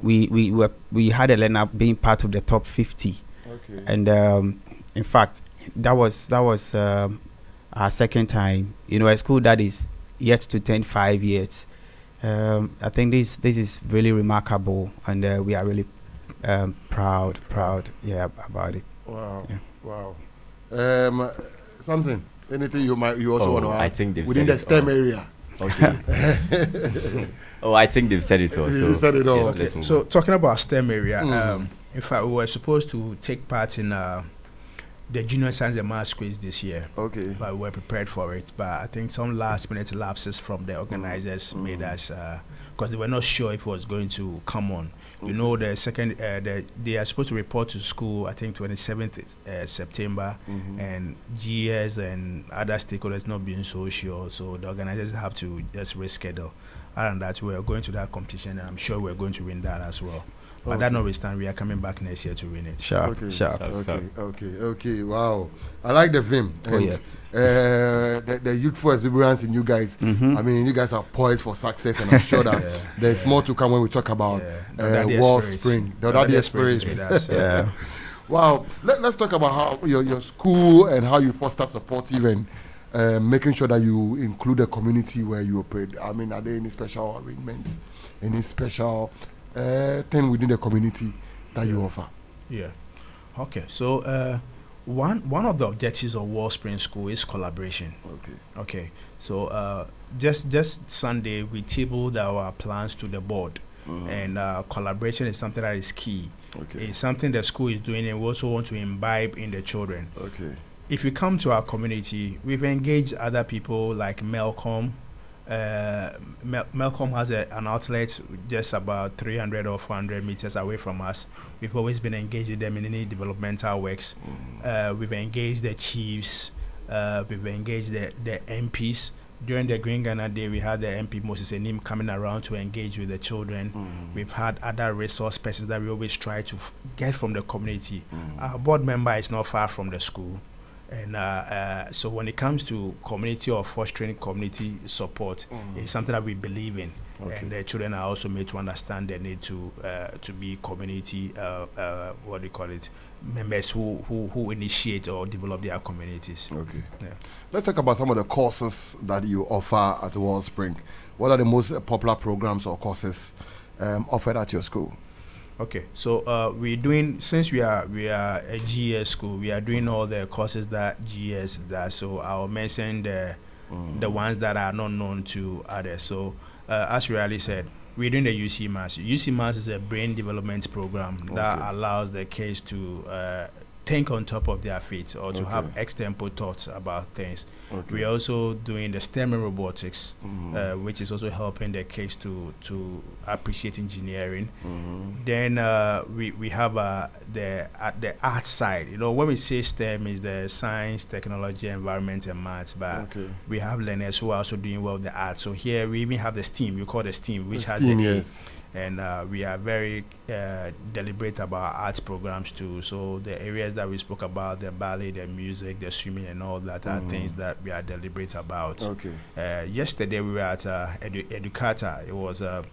We had a learner being part of the top 50. And in fact, that was our second time. You know, a school that is yet to turn 5 years. I think this is really remarkable, and we are really proud, about it. Wow, wow. Something. Anything you also want to add? I think they've within said the STEM area. Okay. I think they've said it all. They said it all. Yes, So talking about STEM area, in fact, we were supposed to take part in the Junior Science and Maths quiz this year. Okay. But we were prepared for it. But I think some last minute lapses from the organizers made us, because they were not sure if it was going to come on. You know, the second, they are supposed to report to school, I think 27th September, and GS and other stakeholders not being so sure. So the organizers have to just reschedule. Other than that, we are going to that competition, and I'm sure we're going to win that as well. But that notwithstanding, we are coming back next year to win it. Sharp. Okay. Wow, I like the vim. And, the youthful exuberance in you guys. I mean, you guys are poised for success, and I'm sure that there's more to come when we talk about Wellspring. The Ɔdadeɛ spirit. Wow. Let's talk about how your school and how you foster supportive and making sure that you include the community where you operate. I mean, are there any special arrangements, any special thing within the community that you offer? Yeah. Okay. So one of the objectives of Wellspring School is collaboration. Okay. So just Sunday we tabled our plans to the board, and collaboration is something that is key. It's something the school is doing, and we also want to imbibe in the children. If you come to our community, we've engaged other people like Malcolm. Malcolm has an outlet just about 300 or 400 meters away from us. We've always been engaged with them in any developmental works. We've engaged the chiefs. We've engaged the MPs. During the Green Ghana Day, we had the MP Moses Enim coming around to engage with the children. We've had other resource persons that we always try to get from the community. Our board member is not far from the school. And so when it comes to community or fostering community support, it's something that we believe in. And the children are also made to understand the need to be community, members who initiate or develop their communities. Let's talk about some of the courses that you offer at Wellspring. What are the most popular programs or courses offered at your school? Okay, so we're doing, since we are a GS school, we are doing all the courses that GS does. So I'll mention the ones that are not known to others. So as we already said, we're doing the UC Mass. UC Mass is a brain development program that allows the kids to think on top of their feet or to have extempo thoughts about things. We're also doing the STEM and robotics, which is also helping the kids to appreciate engineering. Then we have the art side. You know, when we say STEM, is the science, technology, environment, and maths. But we have learners who are also doing well with the art. So here we even have the STEAM. We call the STEAM, which has the and we are very deliberate about arts programs too. So the areas that we spoke about, the ballet, the music, the swimming, and all that are things that we are deliberate about. Yesterday we were at Educata. It was an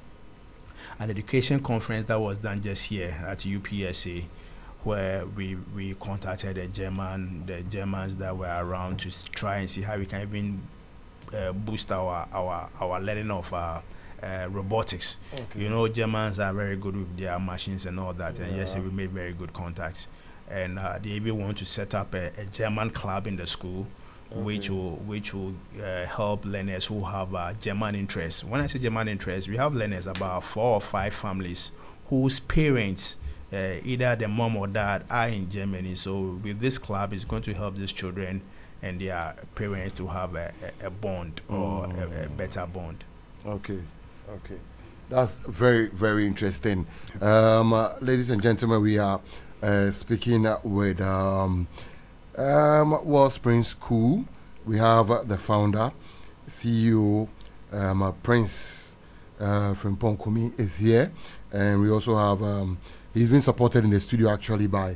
education conference that was done just here at UPSA, where we contacted the Germans that were around to try and see how we can even boost our learning of robotics. You know, Germans are very good with their machines and all that, and yes, we made very good contacts. And they even want to set up a German club in the school, which will help learners who have German interests. When I say German interests, we have learners, about 4 or 5 families whose parents, either the mom or dad, are in Germany. So with this club, it's going to help these children and their parents to have a bond or a better bond. Okay, that's very, very interesting. Ladies and gentlemen, we are speaking with Wellspring School. We have the founder, CEO, Prince from Kumi is here, and we also have he's been supported in the studio actually by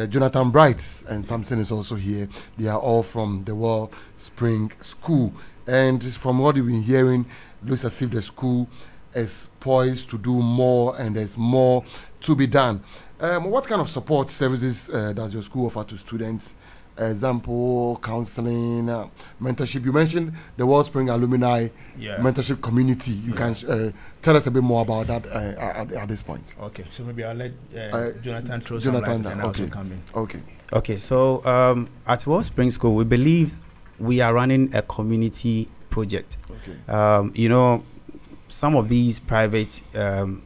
Jonathan Bright, and Samson is also here. They are all from the Wellspring School. And from what we've been hearing, it looks as if the school is poised to do more, and there's more to be done. What kind of support services does your school offer to students? Example, counseling, mentorship. You mentioned the Wellspring alumni mentorship community. You can tell us a bit more about that at this point. Okay, so maybe I'll let Jonathan throw some light and also come in. Okay. So at Wellspring School, we believe we are running a community project. You know, some of these private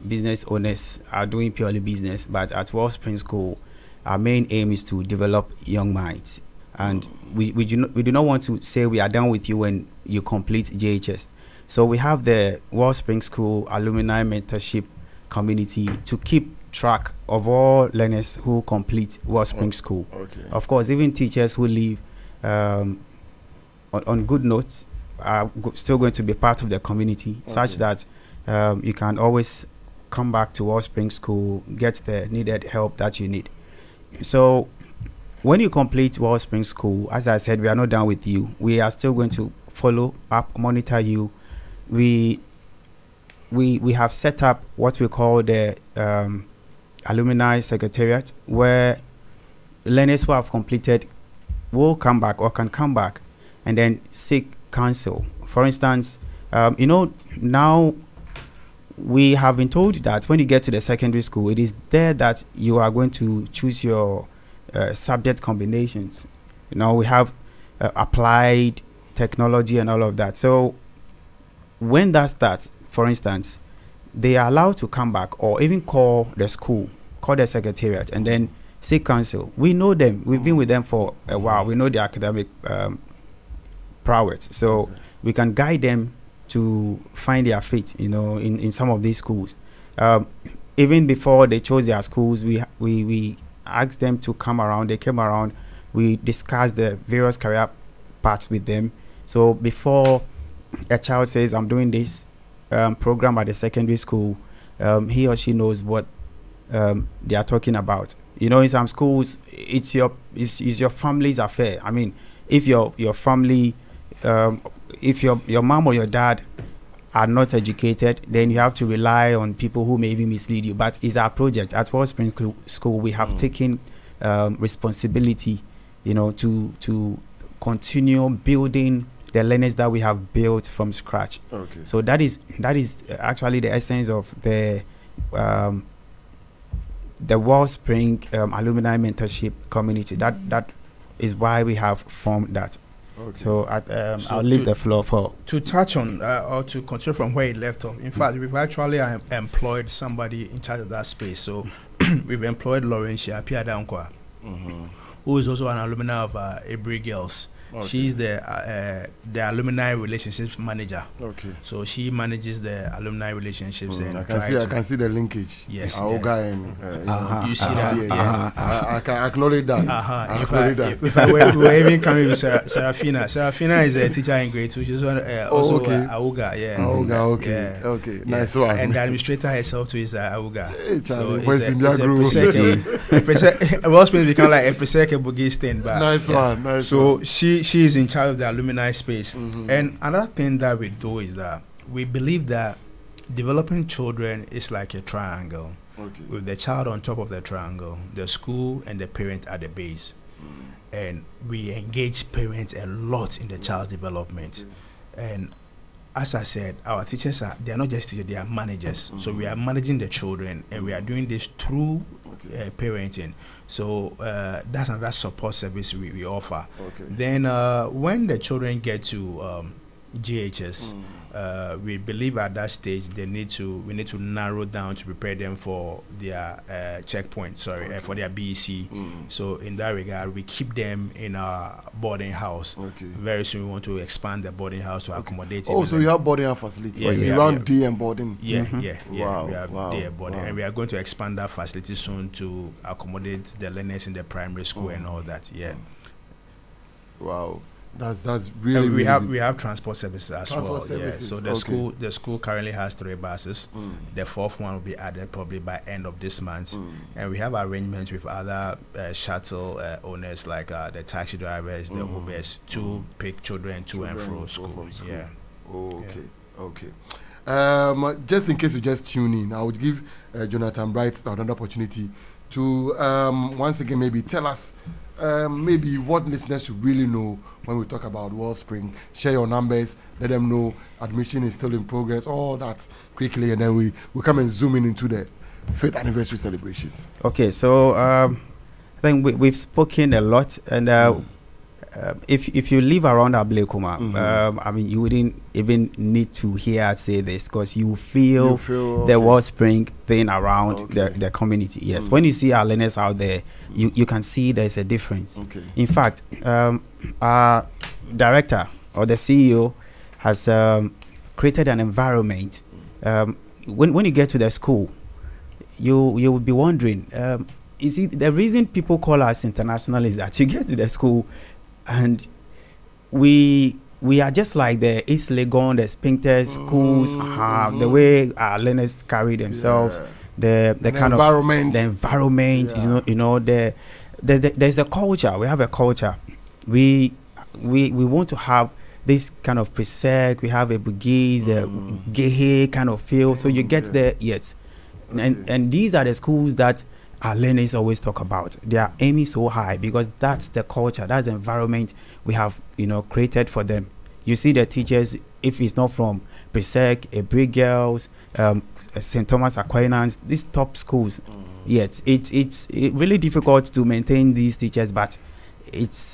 business owners are doing purely business, but at Wellspring School, our main aim is to develop young minds. And we do not want to say we are done with you when you complete JHS. So we have the Wellspring School alumni mentorship community to keep track of all learners who complete Wellspring School. Of course, even teachers who leave on good notes are still going to be part of the community, such that you can always come back to Wellspring School, get the needed help that you need. So when you complete Wellspring School, as I said, we are not done with you. We are still going to follow up, monitor you. We have set up what we call the alumni secretariat, where learners who have completed will come back or can come back and then seek counsel. For instance, now we have been told that when you get to the secondary school, it is there that you are going to choose your subject combinations. We have applied technology and all of that. So when that starts, for instance, they are allowed to come back or even call the school, call the secretariat, and then seek counsel. We know them. We've been with them for a while. We know the academic prowess. So we can guide them to find their fit, in some of these schools. Even before they chose their schools, we asked them to come around. They came around. We discussed the various career paths with them. So before a child says, I'm doing this program at the secondary school, he or she knows what they are talking about. In some schools, it's your family's affair. I mean, if your family, if your mom or your dad are not educated, then you have to rely on people who may even mislead you. But it's our project at Wellspring School. We have taken responsibility, to continue building the learners that we have built from scratch. Okay. So that is actually the essence of the Wellspring alumni mentorship community. That is why we have formed that. Okay. So I'll leave the floor for to touch on or to continue from where it left off. In fact, we've actually employed somebody in charge of that space. So we've employed Laurentia Piadankwa, who is also an alumni of Abri Girls. Okay. She's the alumni relationships manager. Okay. So she manages the alumni relationships. And I can see the linkage. Yes. Aoga and you see that. I can acknowledge that. If we're even coming with Serafina. Serafina is a teacher in grade 2. She's also Aoga. Yeah. Aoga. Okay. Yeah. Okay. Nice one. And the administrator herself too is Aoga. So Wellspring become like a Preseke Bugis thing. Nice one. Nice. So she is in charge of the alumni space. And another thing that we do is that we believe that developing children is like a triangle. Okay. With the child on top of the triangle, the school and the parent at the base. And we engage parents a lot in the child's development. And as I said, our teachers they are not just teachers, they are managers. So we are managing the children, and we are doing this through parenting. So that's another support service we offer. Okay. Then when the children get to GHS, we believe at that stage we need to narrow down to prepare them for their checkpoint. For their BEC. So in that regard, we keep them in our boarding house. Okay. Very soon we want to expand the boarding house to accommodate. Oh, so you have boarding house facility. Yeah, you run day and boarding. Yeah. Wow. We have day and boarding, and we are going to expand that facility soon to accommodate the learners in the primary school and all that. Yeah. Wow. That's really. And we have transport services as well. Services. Yeah. So the school currently has 3 buses. The 4th one will be added probably by end of this month. And we have arrangements with other shuttle owners like the taxi drivers, the Ubers, to pick children to and from school. Yeah. Oh, okay. Yeah. Okay. Just in case you just tune in, I would give Jonathan Bright another opportunity to once again maybe tell us maybe what listeners should really know when we talk about Wellspring. Share your numbers, let them know admission is still in progress, all that quickly, and then we come and zoom into the 5th anniversary celebrations. Okay, so I think we've spoken a lot, and if you live around Ablekuma, I mean, you wouldn't even need to hear us say this, because you feel the Wellspring thing around the community. Yes, when you see our learners out there, you can see there's a difference. Okay. In fact, our director or the CEO has created an environment. When you get to the school, you will be wondering, you see, the reason people call us international is that you get to the school and we we are just like the East Legon, the Spinter schools, the way our learners carry themselves, the kind environment. Of the environment, there's a culture. We have a culture. We want to have this kind of presec. We have a Bugis, the Gehe kind of feel. So you get there, yes. And these are the schools that our learners always talk about. They are aiming so high because that's the culture, that's the environment we have, created for them. You see the teachers, if it's not from Presec, Ebri Girls, St. Thomas Aquinas, these top schools, it's really difficult to maintain these teachers, but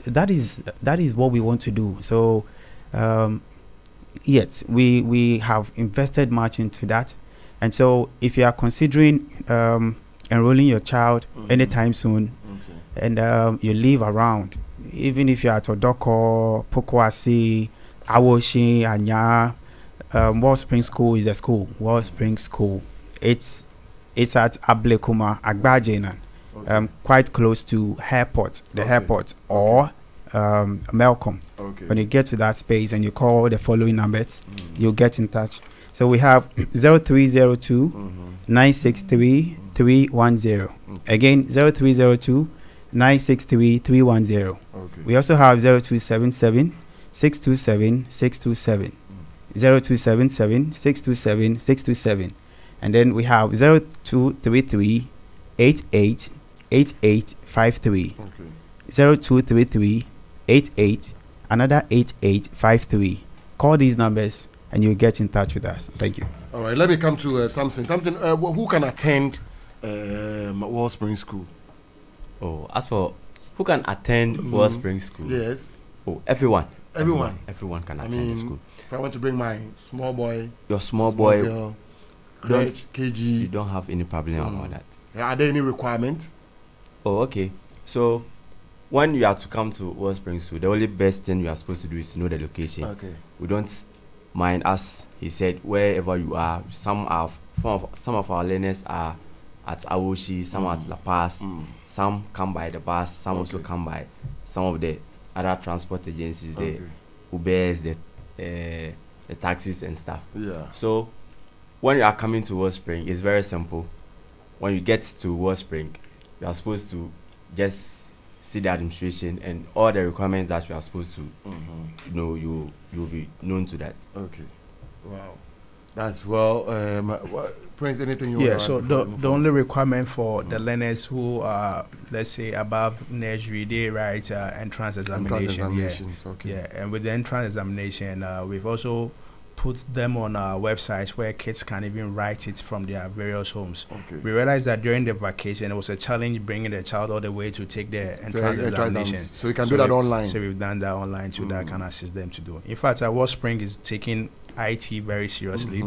that is what we want to do. So yes, we have invested much into that. And so if you are considering enrolling your child anytime soon, and you live around, even if you're at Odoko, Pokwasi, Awoshi, Anya, Wellspring School is a school. Wellspring School. It's at Ablekuma, Agbajenan, quite close to airport, airport, or Malcolm. When you get to that space and you call the following numbers, you'll get in touch. So we have 0302 963 310. Again, 0302 963 310. We also have 0277 627 627. 0277 627 627. And then we have 0233 88 8853. 0233 88 another 8853. Call these numbers and you'll get in touch with us. Thank you. All right, let me come to something. Who can attend Wellspring School? Oh, as for who can attend Wellspring School? Yes. Oh, everyone. Everyone can attend the school. If I want to bring my small boy, your small boy, girl, KG, you don't have any problem about that. Are there any requirements? Oh, okay. So when you are to come to Wellspring School, the only best thing you are supposed to do is to know the location. Okay. We don't mind, as he said, wherever you are. Some of our learners are at Awoshi, some are at La Paz, some come by the bus, some also come by some of the other transport agencies, the Ubers, the taxis and stuff. Yeah. So when you are coming to Wellspring, it's very simple. When you get to Wellspring, you are supposed to just see the administration and all the requirements that you are supposed to know. You'll be known to that. Okay. Wow. That's well. Prince, anything you want to add? So the only requirement for the learners who are, let's say, above nursery, they write entrance examination. Yeah, and with the entrance examination, we've also put them on our websites where kids can even write it from their various homes. Okay. We realized that during the vacation, it was a challenge bringing the child all the way to take the entrance examination. So you can do that online. So we've done that online too. That can assist them to do. In fact, our Wellspring is taking IT very seriously.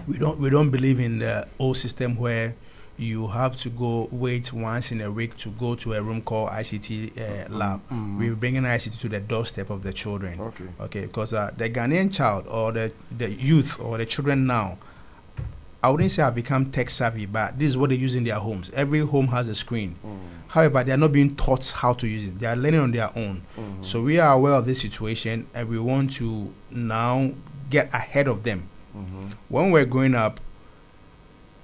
We don't believe in the old system where you have to wait once in a week to go to a room called ICT lab. We're bringing ICT to the doorstep of the children. Okay, because the Ghanaian child or the youth or the children now, I wouldn't say have become tech savvy, but this is what they use in their homes. Every home has a screen. However, they are not being taught how to use it. They are learning on their own. So we are aware of this situation and we want to now get ahead of them. When we're growing up,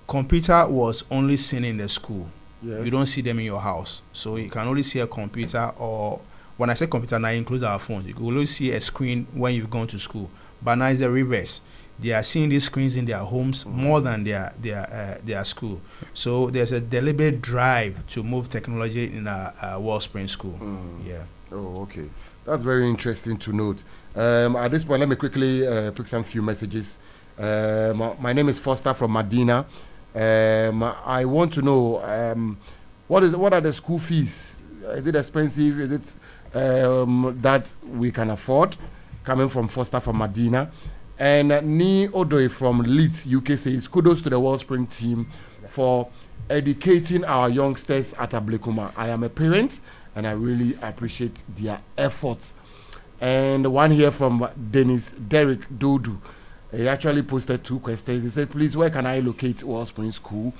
computer was only seen in the school. Yes. You don't see them in your house. So you can only see a computer, or when I say computer now, it includes our phones. You can only see a screen when you've gone to school. But now it's the reverse. They are seeing these screens in their homes more than their school. So there's a deliberate drive to move technology in a Wellspring school. Yeah. Oh, okay. That's very interesting to note. At this point, let me quickly pick some few messages. My name is Foster from Medina. I want to know what are the school fees? Is it expensive? Is it that we can afford? Coming from Foster from Medina. And Ni Odoy from Leeds, UK says, kudos to the Wellspring team for educating our youngsters at Ablekuma. I am a parent and I really appreciate their efforts. And one here from Derek Dodu. He actually posted 2 questions. He said, please, where can I locate Wellspring School?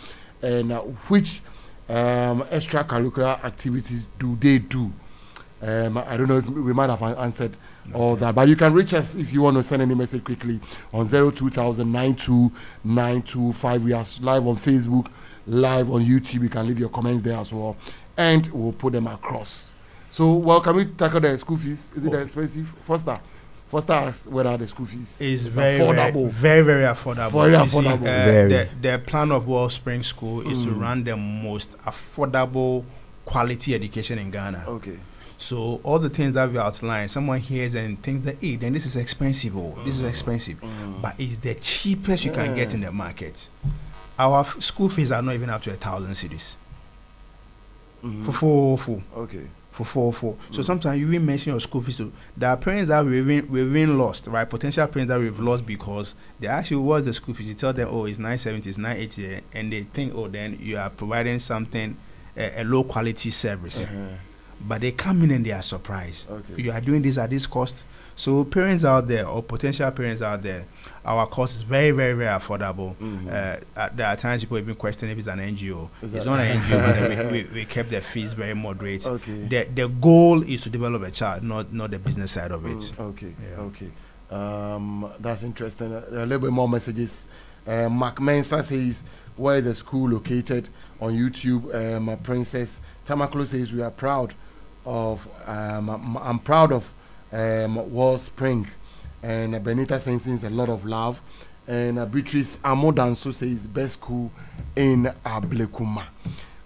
And which extracurricular activities do they do? I don't know if we might have answered all that. But you can reach us if you want to send any message quickly on 02000929225. We are live on Facebook, live on YouTube. You can leave your comments there as well, and we'll put them across. So, well, can we tackle the school fees? Is it expensive? Foster asks whether the school fees is very affordable. Very affordable. Very affordable. The plan of Wellspring School is to run the most affordable quality education in Ghana. Okay. So all the things that we outlined, someone hears and thinks that, hey, then this is expensive. This is expensive. But it's the cheapest you can get in the market. Our school fees are not even up to 1,000 cedis. For 404. Okay. For 404. So sometimes you even mention your school fees too. There are parents that we've even lost, right? Potential parents that we've lost because they actually was the school fees. You tell them, oh, it's 970, it's 980, and they think, oh, then you are providing something, a low quality service. But they come in and they are surprised. Okay. You are doing this at this cost. So parents out there or potential parents out there, our cost is very affordable. There are times people even question if it's an NGO. It's not an NGO, but we kept the fees very moderate. Okay. The goal is to develop a child, not the business side of it. Okay. Yeah. Okay. That's interesting. A little bit more messages. Mark Mensa says, where is the school located? On YouTube. Princess Tamaklo says, we are proud of I'm proud of Wellspring, and Benita sends a lot of love, and Beatrice Amodanso says best school in Ablekuma.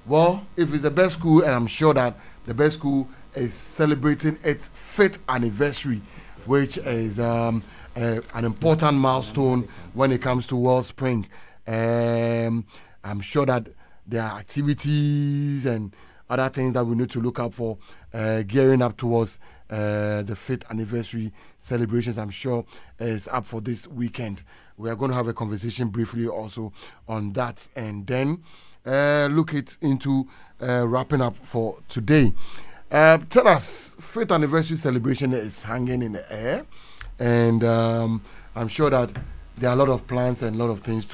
Well, if it's the best school, and I'm sure that the best school is celebrating its 5th anniversary, which is an important milestone when it comes to Wellspring. I'm sure that there are activities and other things that we need to look out for, gearing up towards the 5th anniversary celebrations. I'm sure is up for this weekend. We are going to have a conversation briefly also on that, and then look into wrapping up for today. Tell us, 5th anniversary celebration is hanging in the air, and I'm sure that there are a lot of plans and a lot of things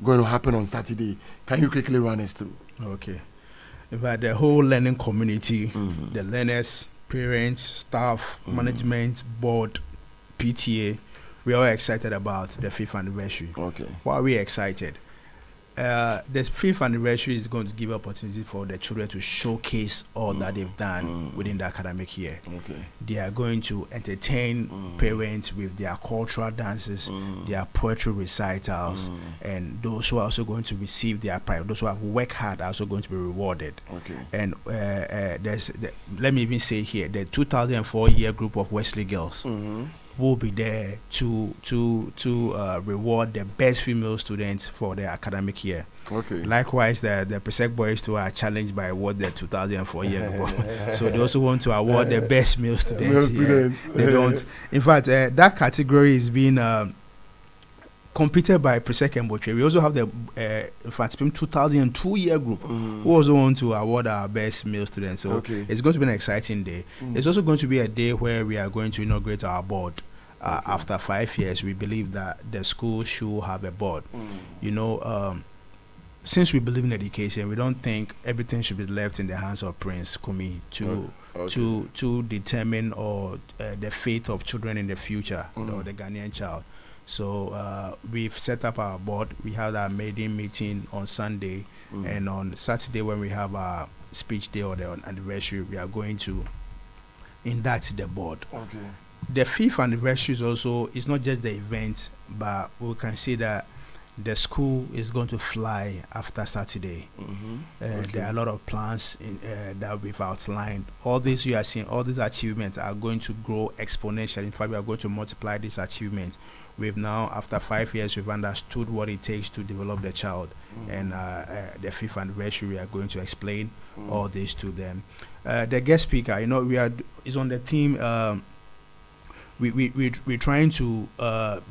going to happen on Saturday. Can you quickly run us through? Okay. In fact, the whole learning community, the learners, parents, staff, management, board, PTA, we are excited about the 5th anniversary. Okay. Why are we excited? The 5th anniversary is going to give opportunity for the children to showcase all that they've done within the academic year. Okay. They are going to entertain parents with their cultural dances, their poetry recitals, and those who are also going to receive their prize. Those who have worked hard are also going to be rewarded. Okay. And let me even say here, the 2004 year group of Wesley girls will be there to reward the best female students for their academic year. Okay. Likewise, the Presec boys too are challenged by what the 2004 year group. So they also want to award the best male students. They don't. In fact, that category is being competed by Presec and Botre. We also have the in fact 2002 year group who also want to award our best male students. So it's going to be an exciting day. It's also going to be a day where we are going to inaugurate our board. After 5 years, we believe that the school should have a board. You know, since we believe in education, we don't think everything should be left in the hands of Prince Kumi to determine or the fate of children in the future or the Ghanaian child. So we've set up our board. We had our maiden meeting on Sunday, and on Saturday when we have our speech day or the anniversary, we are going to induct the board. Okay. The 5th anniversary is also, it's not just the event, but we can see that the school is going to fly after Saturday. There are a lot of plans that we've outlined. All these you are seeing, all these achievements are going to grow exponentially. In fact, we are going to multiply these achievements. We've now, after 5 years, we've understood what it takes to develop the child. And the 5th anniversary, we are going to explain all this to them. The guest speaker, you know, is on the team. We're trying to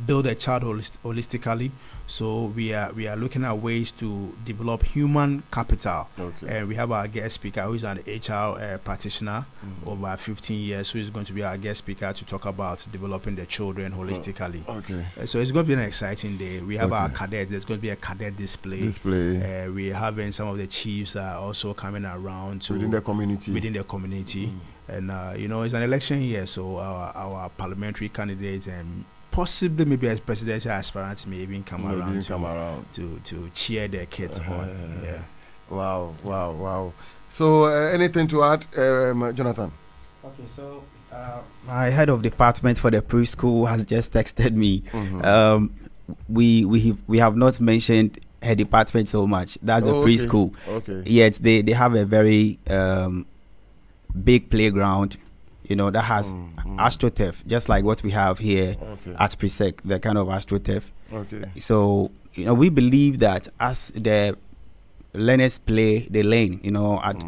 build a child holistically. So we are looking at ways to develop human capital. And we have our guest speaker who is an HR practitioner over 15 years, who is going to be our guest speaker to talk about developing the children holistically. So it's going to be an exciting day. We have our cadets. There's going to be a cadet display. We're having some of the chiefs also coming around to within the community. And it's an election year, so our parliamentary candidates and possibly maybe as presidential aspirants may even come around to cheer their kids on. Yeah. Wow. So anything to add, Jonathan? Okay, so my head of department for the preschool has just texted me. We have not mentioned her department so much. That's the preschool. Yet they have a very big playground, that has astroturf, just like what we have here at Presec, the kind of astroturf. So we believe that as the learners play the lane,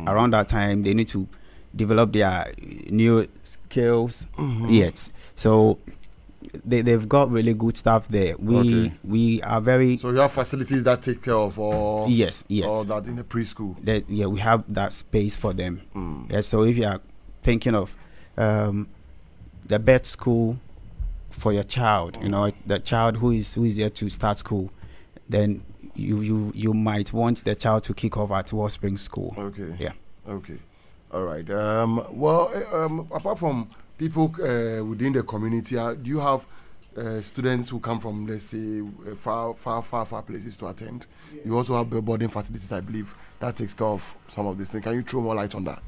around that time they need to develop their new skills. Yes, so they've got really good stuff there. We are very. So you have facilities that take care of all. Yes. All that in the preschool. We have that space for them. Yes, so if you are thinking of the best school for your child, the child who is there to start school, then you might want the child to kick off at Wellspring School. All right. Apart from people within the community, do you have students who come from, let's say, far places to attend? You also have boarding facilities, I believe, that takes care of some of these things. Can you throw more light on that?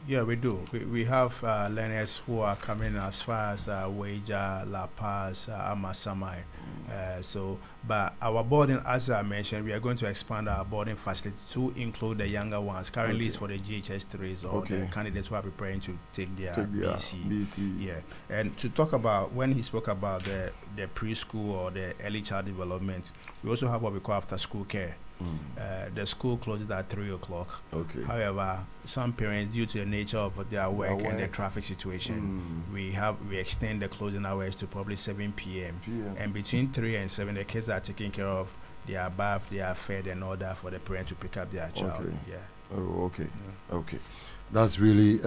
Yeah, we do. We have learners who are coming as far as Weija, La Paz, Amasamai. But our boarding, as I mentioned, we are going to expand our boarding facility to include the younger ones. Currently, it's for the GHS3s or the candidates who are preparing to take their BC. Yeah, and to talk about, when he spoke about the preschool or the early child development, we also have what we call after school care. The school closes at 3:00. However, some parents, due to the nature of their work and the traffic situation, we extend the closing hours to probably 7 p.m. And between 3 and 7, the kids are taken care of. They are bathed, they are fed, and order for the parent to pick up their child. Okay. That's really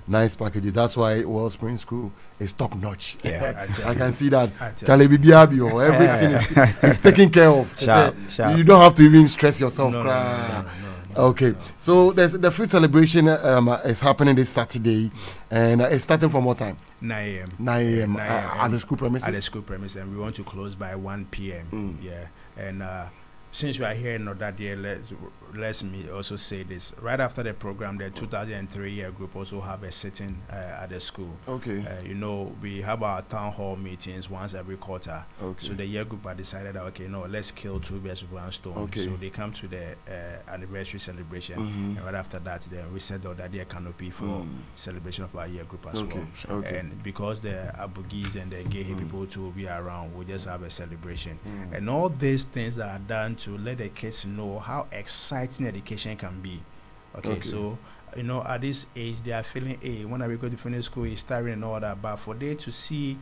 nice packages. That's why Wellspring School is top notch. Yeah, I can see that. Everything is taken care of. Sharp. You don't have to even stress yourself. No. Okay, so there's the food celebration is happening this Saturday, and it's starting from what time? 9 a.m. 9 a.m. At the school premises. At the school premises, and we want to close by 1 p.m. Yeah, and since we are here in Ɔdadeɛ, let me also say this. Right after the program, the 2003 year group also have a sitting at the school. We have our town hall meetings once every quarter. So the year group had decided that, let's kill two birds with one stone. So they come to the anniversary celebration. And right after that, then we set the Ɔdadeɛ canopy for celebration of our year group as well. And because the Abugis and the gay people too will be around, we'll just have a celebration. And all these things are done to let the kids know how exciting education can be. So at this age they are feeling, when are we going to finish school, is tiring and all that, but for them to see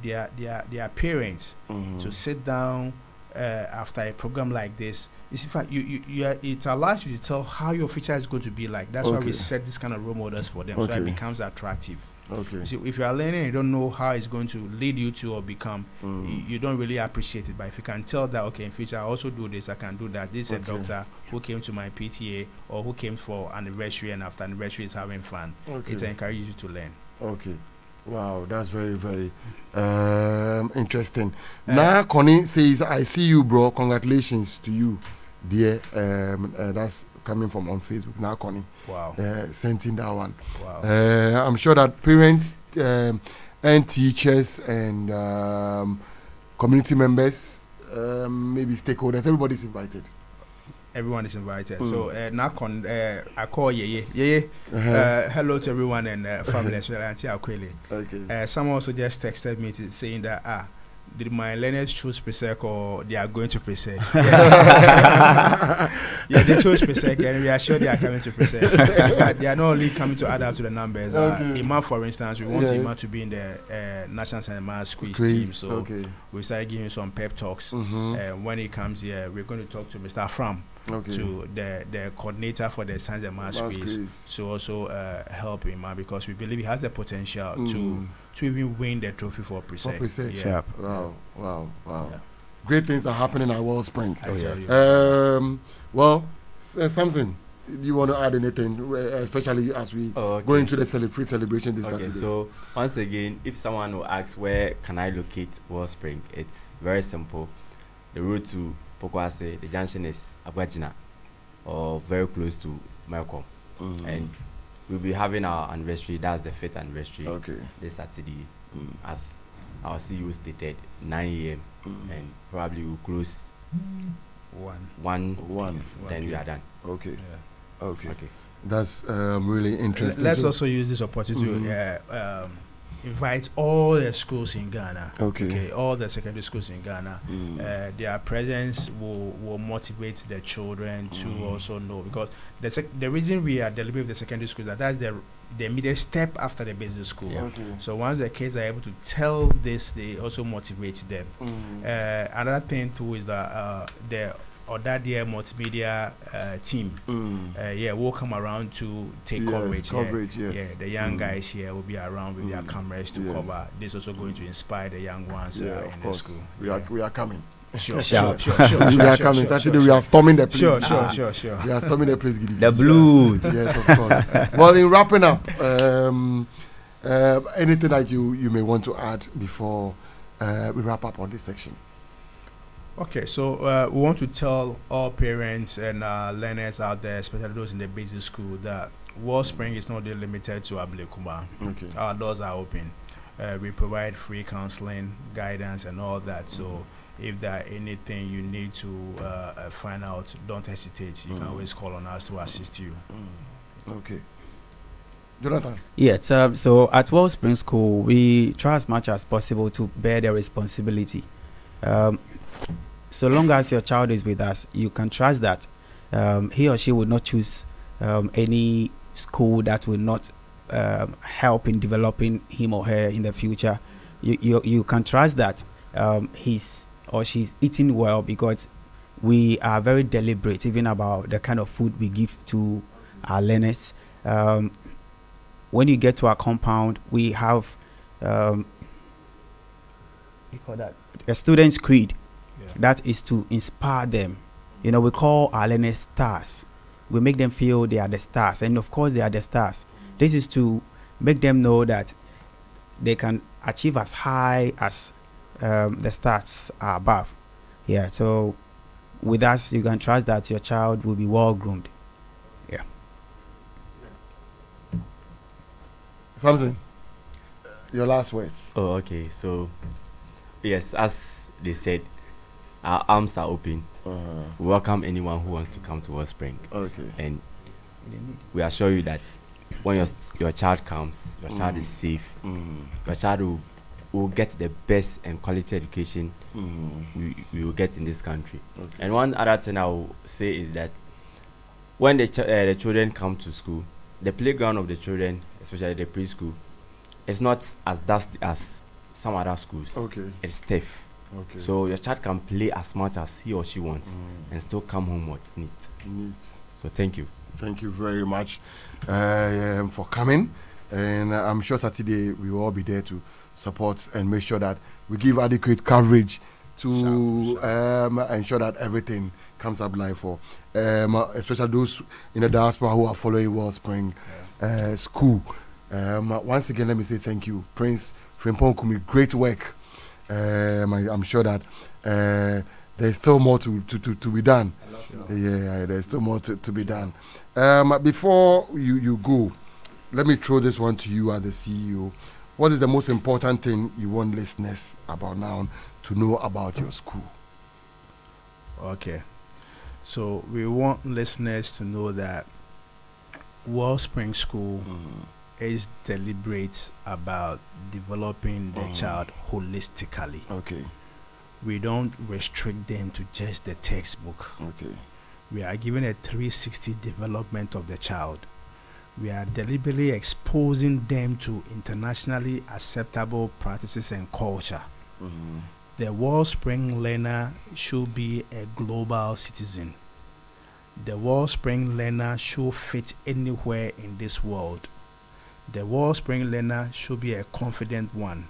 their parents to sit down after a program like this, in fact it allows you to tell how your future is going to be like. That's why we set this kind of role models for them, so it becomes attractive. So if you are learning and you don't know how it's going to lead you to or become, you don't really appreciate it. But if you can tell that, in future I also do this, I can do that. This is a doctor who came to my PTA or who came for anniversary, and after anniversary is having fun. It encourages you to learn. Wow, that's very, very interesting. Now Connie says, I see you, bro. Congratulations to you, dear. That's coming from on Facebook now, Connie. Wow. Sent in that one. Wow. I'm sure that parents and teachers and community members, maybe stakeholders, everybody's invited. Everyone is invited. So now I call Yeye. Hello to everyone and family as well. Auntie Akwele. Someone also just texted me saying that did my learners choose Presec or they are going to Presec? Yeah, they chose Presec, and we are sure they are coming to Presec. They are not only coming to add up to the numbers. Ima, for instance, we want Ima to be in the National Cinema Quiz team, so we started giving some pep talks. When he comes here, we're going to talk to Mr. Fram, to the coordinator for the Science and Maths Quiz, to also help him because we believe he has the potential to even win the trophy for Presec. Yeah. Wow. Yeah. Great things are happening at Wellspring. Well, Samson, do you want to add anything, especially as we go into the free celebration this Saturday? So once again, if someone will ask where can I locate Wellspring, it's very simple. The road to Pokwase, the junction is Abwajina, or very close to Malcolm, and we'll be having our anniversary. That's the 5th anniversary. This Saturday, as our CEO stated, 9 a.m. and probably we'll close 1. Then we are done. Okay. That's really interesting. Let's also use this opportunity to invite all the schools in Ghana. All the secondary schools in Ghana. Their presence will motivate the children to also know, because the reason we are delivering the secondary schools that's the immediate step after the basic school. So once the kids are able to tell this, they also motivate them. Another thing too is that the Ɔdadeɛ multimedia team, will come around to take coverage. The young guys here will be around with their cameras to cover. This is also going to inspire the young ones in the school. We are coming. Sure. We are coming. Saturday we are storming the place. Sure. We are storming the place. The blues. Yes, of course. Well, in wrapping up, anything that you may want to add before we wrap up on this section? Okay, so we want to tell all parents and learners out there, especially those in the basic school, that Wellspring is not limited to Ablekuma. Our doors are open. We provide free counseling, guidance, and all that. So if there anything you need to find out, don't hesitate. You can always call on us to assist you. Okay. Jonathan? Yes, so at Wellspring School, we try as much as possible to bear the responsibility. So long as your child is with us, you can trust that he or she will not choose any school that will not help in developing him or her in the future. You can trust that he's or she's eating well, because we are very deliberate even about the kind of food we give to our learners. When you get to our compound, we have we call that a student's creed. That is to inspire them. We call our learners stars. We make them feel they are the stars, and of course they are the stars. This is to make them know that they can achieve as high as the stars are above. So with us, you can trust that your child will be well groomed. Samson, your last words. Okay. So yes, as they said, our arms are open. We welcome anyone who wants to come to Wellspring. And we assure you that when your child comes, your child is safe. Your child will get the best and quality education we will get in this country. And one other thing I will say is that when the children come to school, the playground of the children, especially the preschool, is not as dusty as some other schools. It's stiff. So your child can play as much as he or she wants and still come home with neat. So thank you. Thank you very much for coming. And I'm sure Saturday we will all be there to support and make sure that we give adequate coverage to ensure that everything comes up live for especially those in the diaspora who are following Wellspring School. Once again, let me say thank you, Prince Frimpong Kumi. Great work. I'm sure that there's still more to be done. There's still more to be done. Before you go, let me throw this one to you as the CEO. What is the most important thing you want listeners about now to know about your school? Okay. So we want listeners to know that Wellspring School is deliberate about developing the child holistically. we don't restrict them to just the textbook. Okay. We are giving a 360 development of the child. We are deliberately exposing them to internationally acceptable practices and culture. Mm-hmm. The Wellspring learner should be a global citizen. The Wellspring learner should fit anywhere in this world. The Wellspring learner should be a confident one.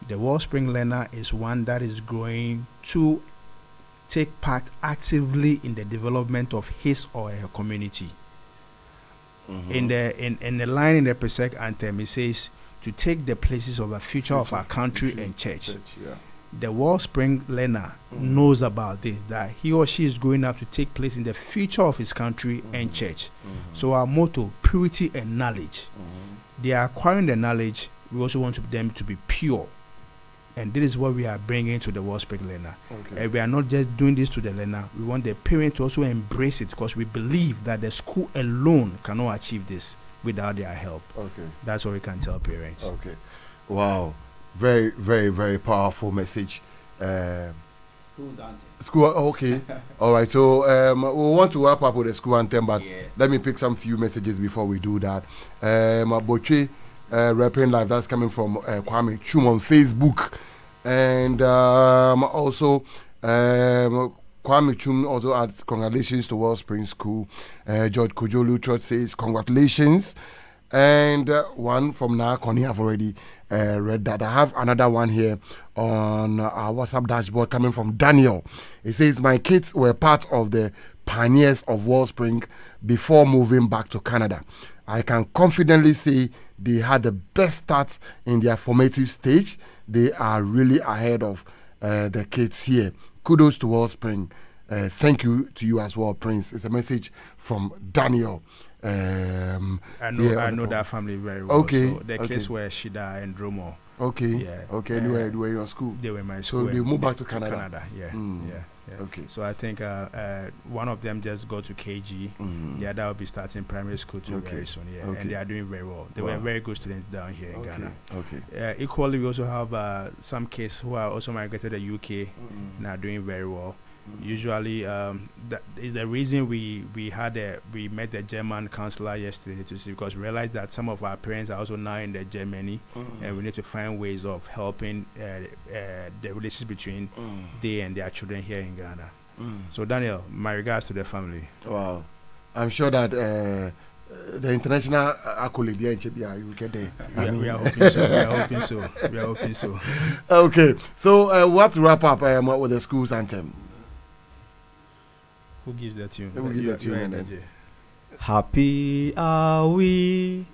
The Wellspring learner is one that is growing to take part actively in the development of his or her community. Mm-hmm. In the line in the Presec anthem, it says to take the places of the future of our country and church. Yeah. The Wellspring learner knows about this, that he or she is growing up to take place in the future of his country and church. So our motto, purity and knowledge. They are acquiring the knowledge. We also want them to be pure. And this is what we are bringing to the Wellspring learner. Okay. And we are not just doing this to the learner. We want the parent to also embrace it, because we believe that the school alone cannot achieve this without their help. Okay. That's what we can tell parents. Okay. Wow. Very, very, very powerful message. School's anthem. School. Okay. All right. So we want to wrap up with the school anthem, but Yes. let me pick some few messages before we do that. Boche, Rapping Live, that's coming from Kwame Chum on Facebook, and also Kwame Chum also adds congratulations to Wellspring School. George Kojolu Church says congratulations. And one from Nakoni, I've already read that. I have another one here on our WhatsApp dashboard coming from Daniel. It says, my kids were part of the pioneers of Wellspring before moving back to Canada. I can confidently say they had the best start in their formative stage. They are really ahead of the kids here. Kudos to Wellspring. Thank you to you as well, Prince. It's a message from Daniel. I know that family very well. Okay. So the kids were Shida and Dromo. Okay. Yeah. Okay. They were in your school. They were in my school. So they moved back to Canada. Yeah. Yeah. Okay. So I think one of them just go to KG. The other will be starting primary school too very soon. Yeah. Okay. And they are doing very well. They were very good students down here in Ghana. Okay. Equally, we also have some kids who are also migrated to the UK and are doing very well. Usually, that is the reason we met the German counselor yesterday to see, because we realized that some of our parents are also now in the Germany, and we need to find ways of helping the relationship between they and their children here in Ghana. So Daniel, my regards to the family. Wow, I'm sure that the international accolade you will get there. We are hoping so. We are hoping so. Okay, so we have to wrap up with the school's anthem. Who gives that tune? Who gives that tune? And then? Happy are we.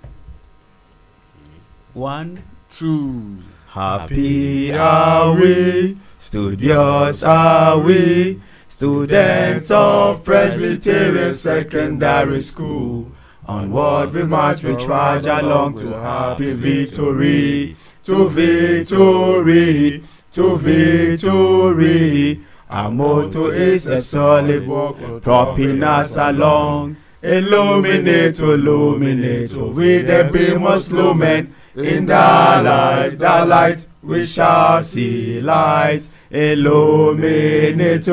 1, 2. Happy are we. Studious are we. Students of Presbyterian Secondary School. Onward we march, we trudge along to happy victory. To victory. To victory. Our motto is a solid walk, propping us along. Illuminate, illuminate, with the beam of lumen. In the light, we shall see light. Illuminate,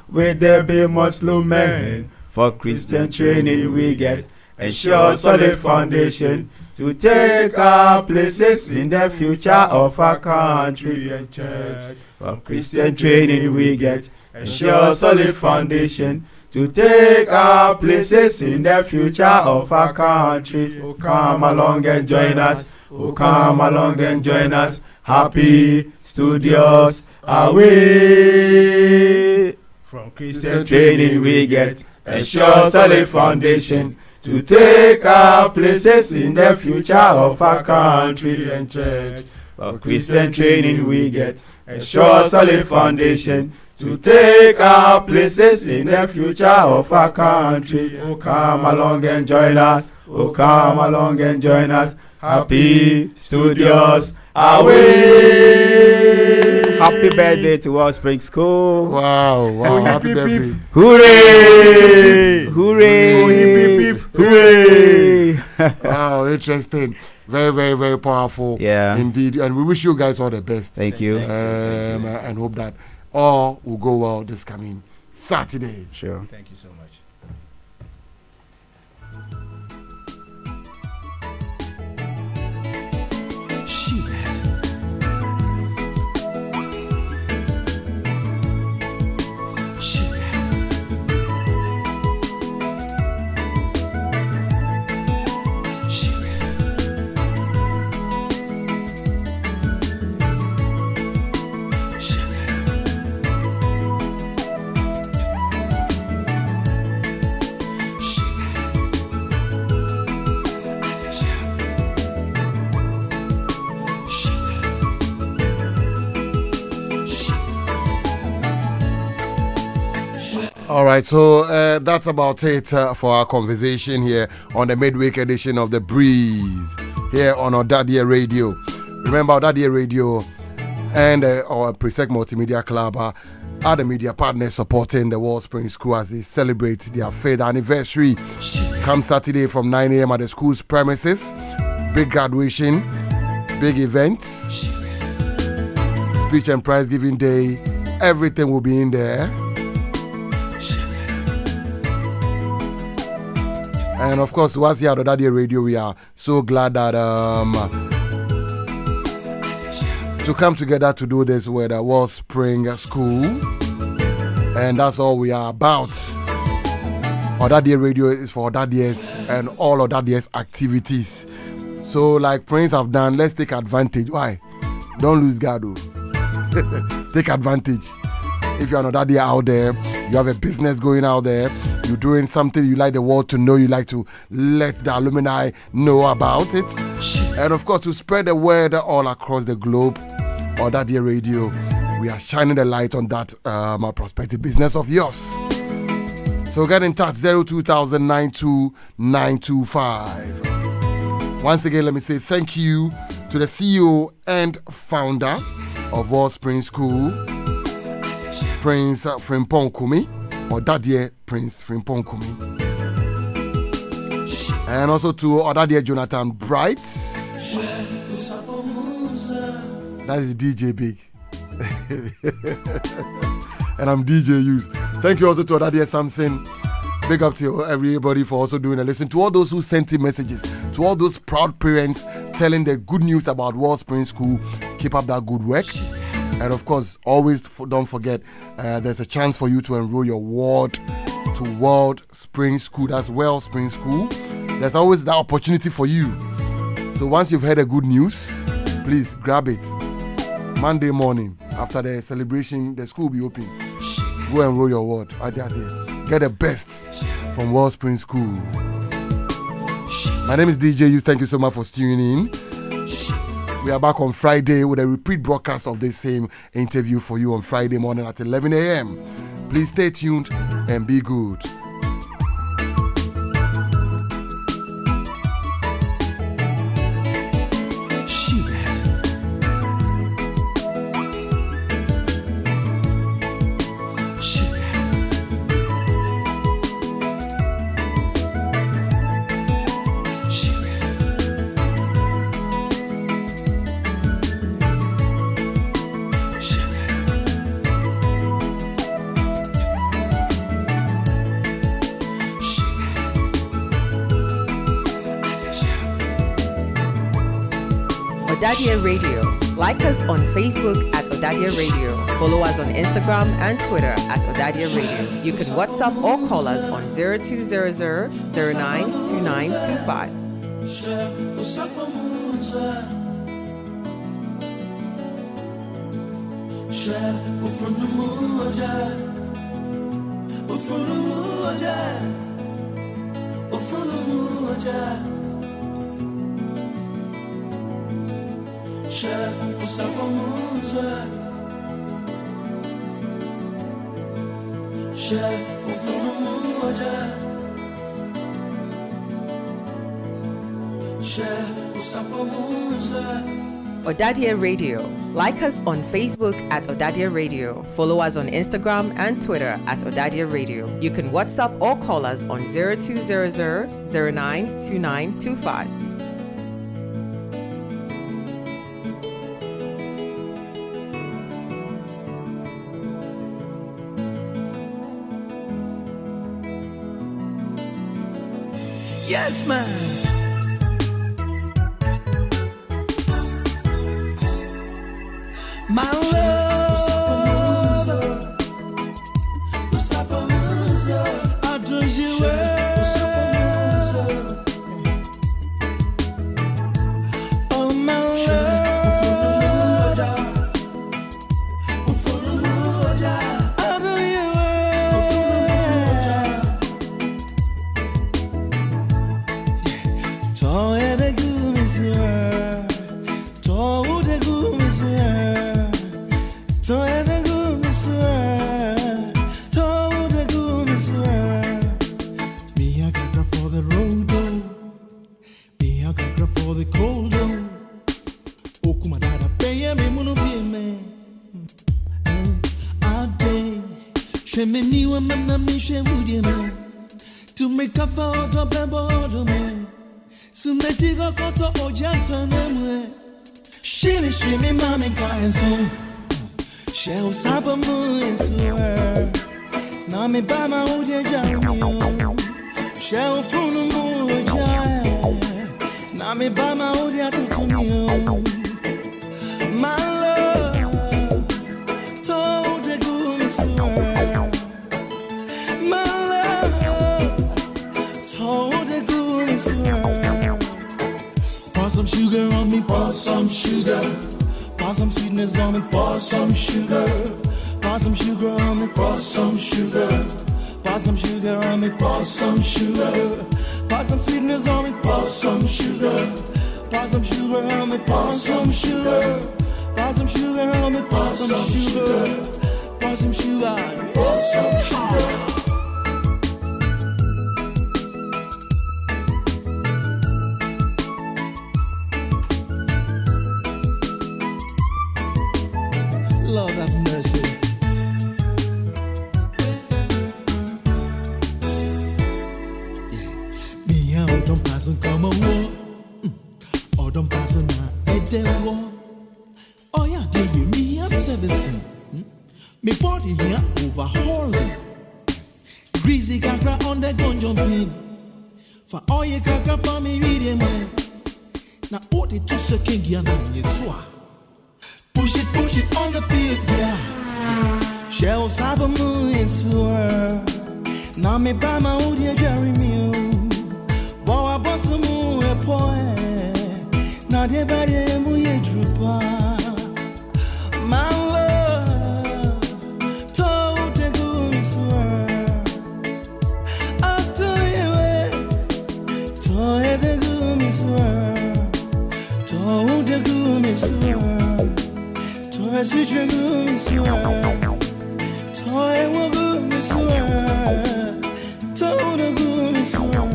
with the beam of lumen. For Christian training we get a sure solid foundation to take our places in the future of our country and church. For Christian training we get a sure solid foundation to take our places in the future of our country. Oh, come along and join us. Oh, come along and join us. Happy studios are we. From Christian training we get a sure solid foundation to take our places in the future of our country and church. For Christian training we get a sure solid foundation to take our places in the future of our country. Oh, come along and join us. Oh, come along and join us. Happy studios are we. Happy birthday to Wellspring School. Wow. Happy birthday. Hooray! Hooray! Hooray! Wow, interesting. Very, very, very powerful. Yeah. Indeed. And we wish you guys all the best. Thank you. And hope that all will go well this coming Saturday. Sure. Thank you so much. All right, so that's about it for our conversation here on the midweek edition of The Breeze here on Ɔdadeɛ Radio. Remember, Ɔdadeɛ Radio and our Presec Multimedia Club are the media partners supporting the Wellspring School as they celebrate their 5th anniversary. Come Saturday from 9 a.m. at the school's premises. Big graduation, big events, speech and prize giving day. Everything will be in there. And of course, to us here at Ɔdadeɛ Radio, we are so glad that to come together to do this with the Wellspring School. And that's all we are about. Ɔdadeɛ Radio is for Ɔdadeɛs and all Ɔdadeɛs activities. So like Prince have done, let's take advantage. Why? Don't lose guard. Take advantage. If you're an Ɔdadeɛ out there, you have a business going out there, you're doing something you like the world to know, you like to let the alumni know about it. And of course, to spread the word all across the globe, Ɔdadeɛ Radio, we are shining the light on that prospective business of yours. So get in touch, 020929925. Once again, let me say thank you to the CEO and founder of Wellspring School, Prince Frimpong Kumi, Ɔdadeɛ Prince Frimpong Kumi. And also to Ɔdadeɛ Jonathan Bright. That is DJ Big. And I'm DJ Hughes. Thank you also to Ɔdadeɛ Samson. Big up to everybody for also doing a listen. To all those who sent in messages, to all those proud parents telling the good news about Wellspring School, keep up that good work. And of course, always don't forget, there's a chance for you to enroll your ward to Wellspring School. That's Wellspring School. There's always that opportunity for you. So once you've heard the good news, please grab it. Monday morning, after the celebration, the school will be open. Go enroll your ward. Get the best from Wellspring School. My name is DJ Hughes. Thank you so much for tuning in. We are back on Friday with a repeat broadcast of this same interview for you on Friday morning at 11 a.m. Please stay tuned and be good. Ɔdadeɛ Radio. Like us on Facebook at Ɔdadeɛ Radio. Follow us on Instagram and Twitter at Ɔdadeɛ Radio. You can WhatsApp or call us on 0200 092925. Ɔdadeɛ Radio. Like us on Facebook at Ɔdadeɛ Radio. Follow us on Instagram and Twitter at Ɔdadeɛ Radio. You can WhatsApp or call us on 0200 092925. Yes, man. My love. I do you well. Oh, my love. I do you well. Toy the good is here. Toy the good is here. Toy the good is here. Toy the good is here. Me I got for the road, me I got for the cold. Oh, come on, pay me, mono be me. I day, she me new and me she would you know to make up for the board me. So me take a cut or gentle name. Shimmy, mommy, and so. Shall Saba moon swear. Now me by my old Jeremy. Shall from the moon giant. Now me by my old attitude. My love told the good swear. My love told the good swear. Pour some sugar on me, pour some sugar. Pour some sweetness on me, pour some sugar. Pour some sugar on me, pour some sugar. Pour some sugar on me, pour some sugar. Pour some sweetness on me, pour some sugar. Pour some sugar on me, pour some sugar. Pour some sugar on me, pour some sugar. Pour some sugar, pour some sugar. Lord have mercy. Me out don't pass and come a war. Or don't pass and a dead war. Oh yeah, do you me a servicing? Me body here overhauling. Greasy kakra on the gun jumping. For all you kakra for me reading man. Now all the 2 seconds here now you swa. Push it on the field, yeah. Yes. Shells have a moon and swear. Now me by my old dear Jeremy. Bow a boss a moon a poet. Now they body a moon drooper. My love told the good swear. I tell you it. Told the good swear. Told the good swear. Toy sweet good swear. Toy will good swear. Told the good swear.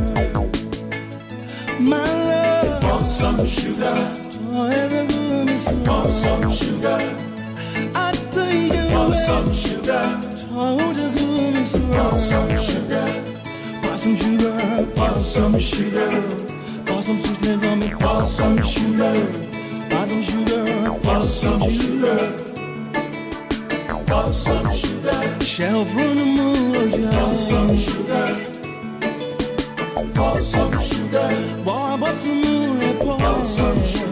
My love, pour some sugar. Toy the good swear. Pour some sugar. I tell you, pour some sugar. Told the good swear. Pour some sugar. Pour some sugar. Pour some sugar. Pour some sweetness on me. Pour some sugar. Pour some sugar, pour some sugar, pour some sugar. Shall run the moon, pour some sugar, pour some sugar. Boy, pour some moon, pour some sugar.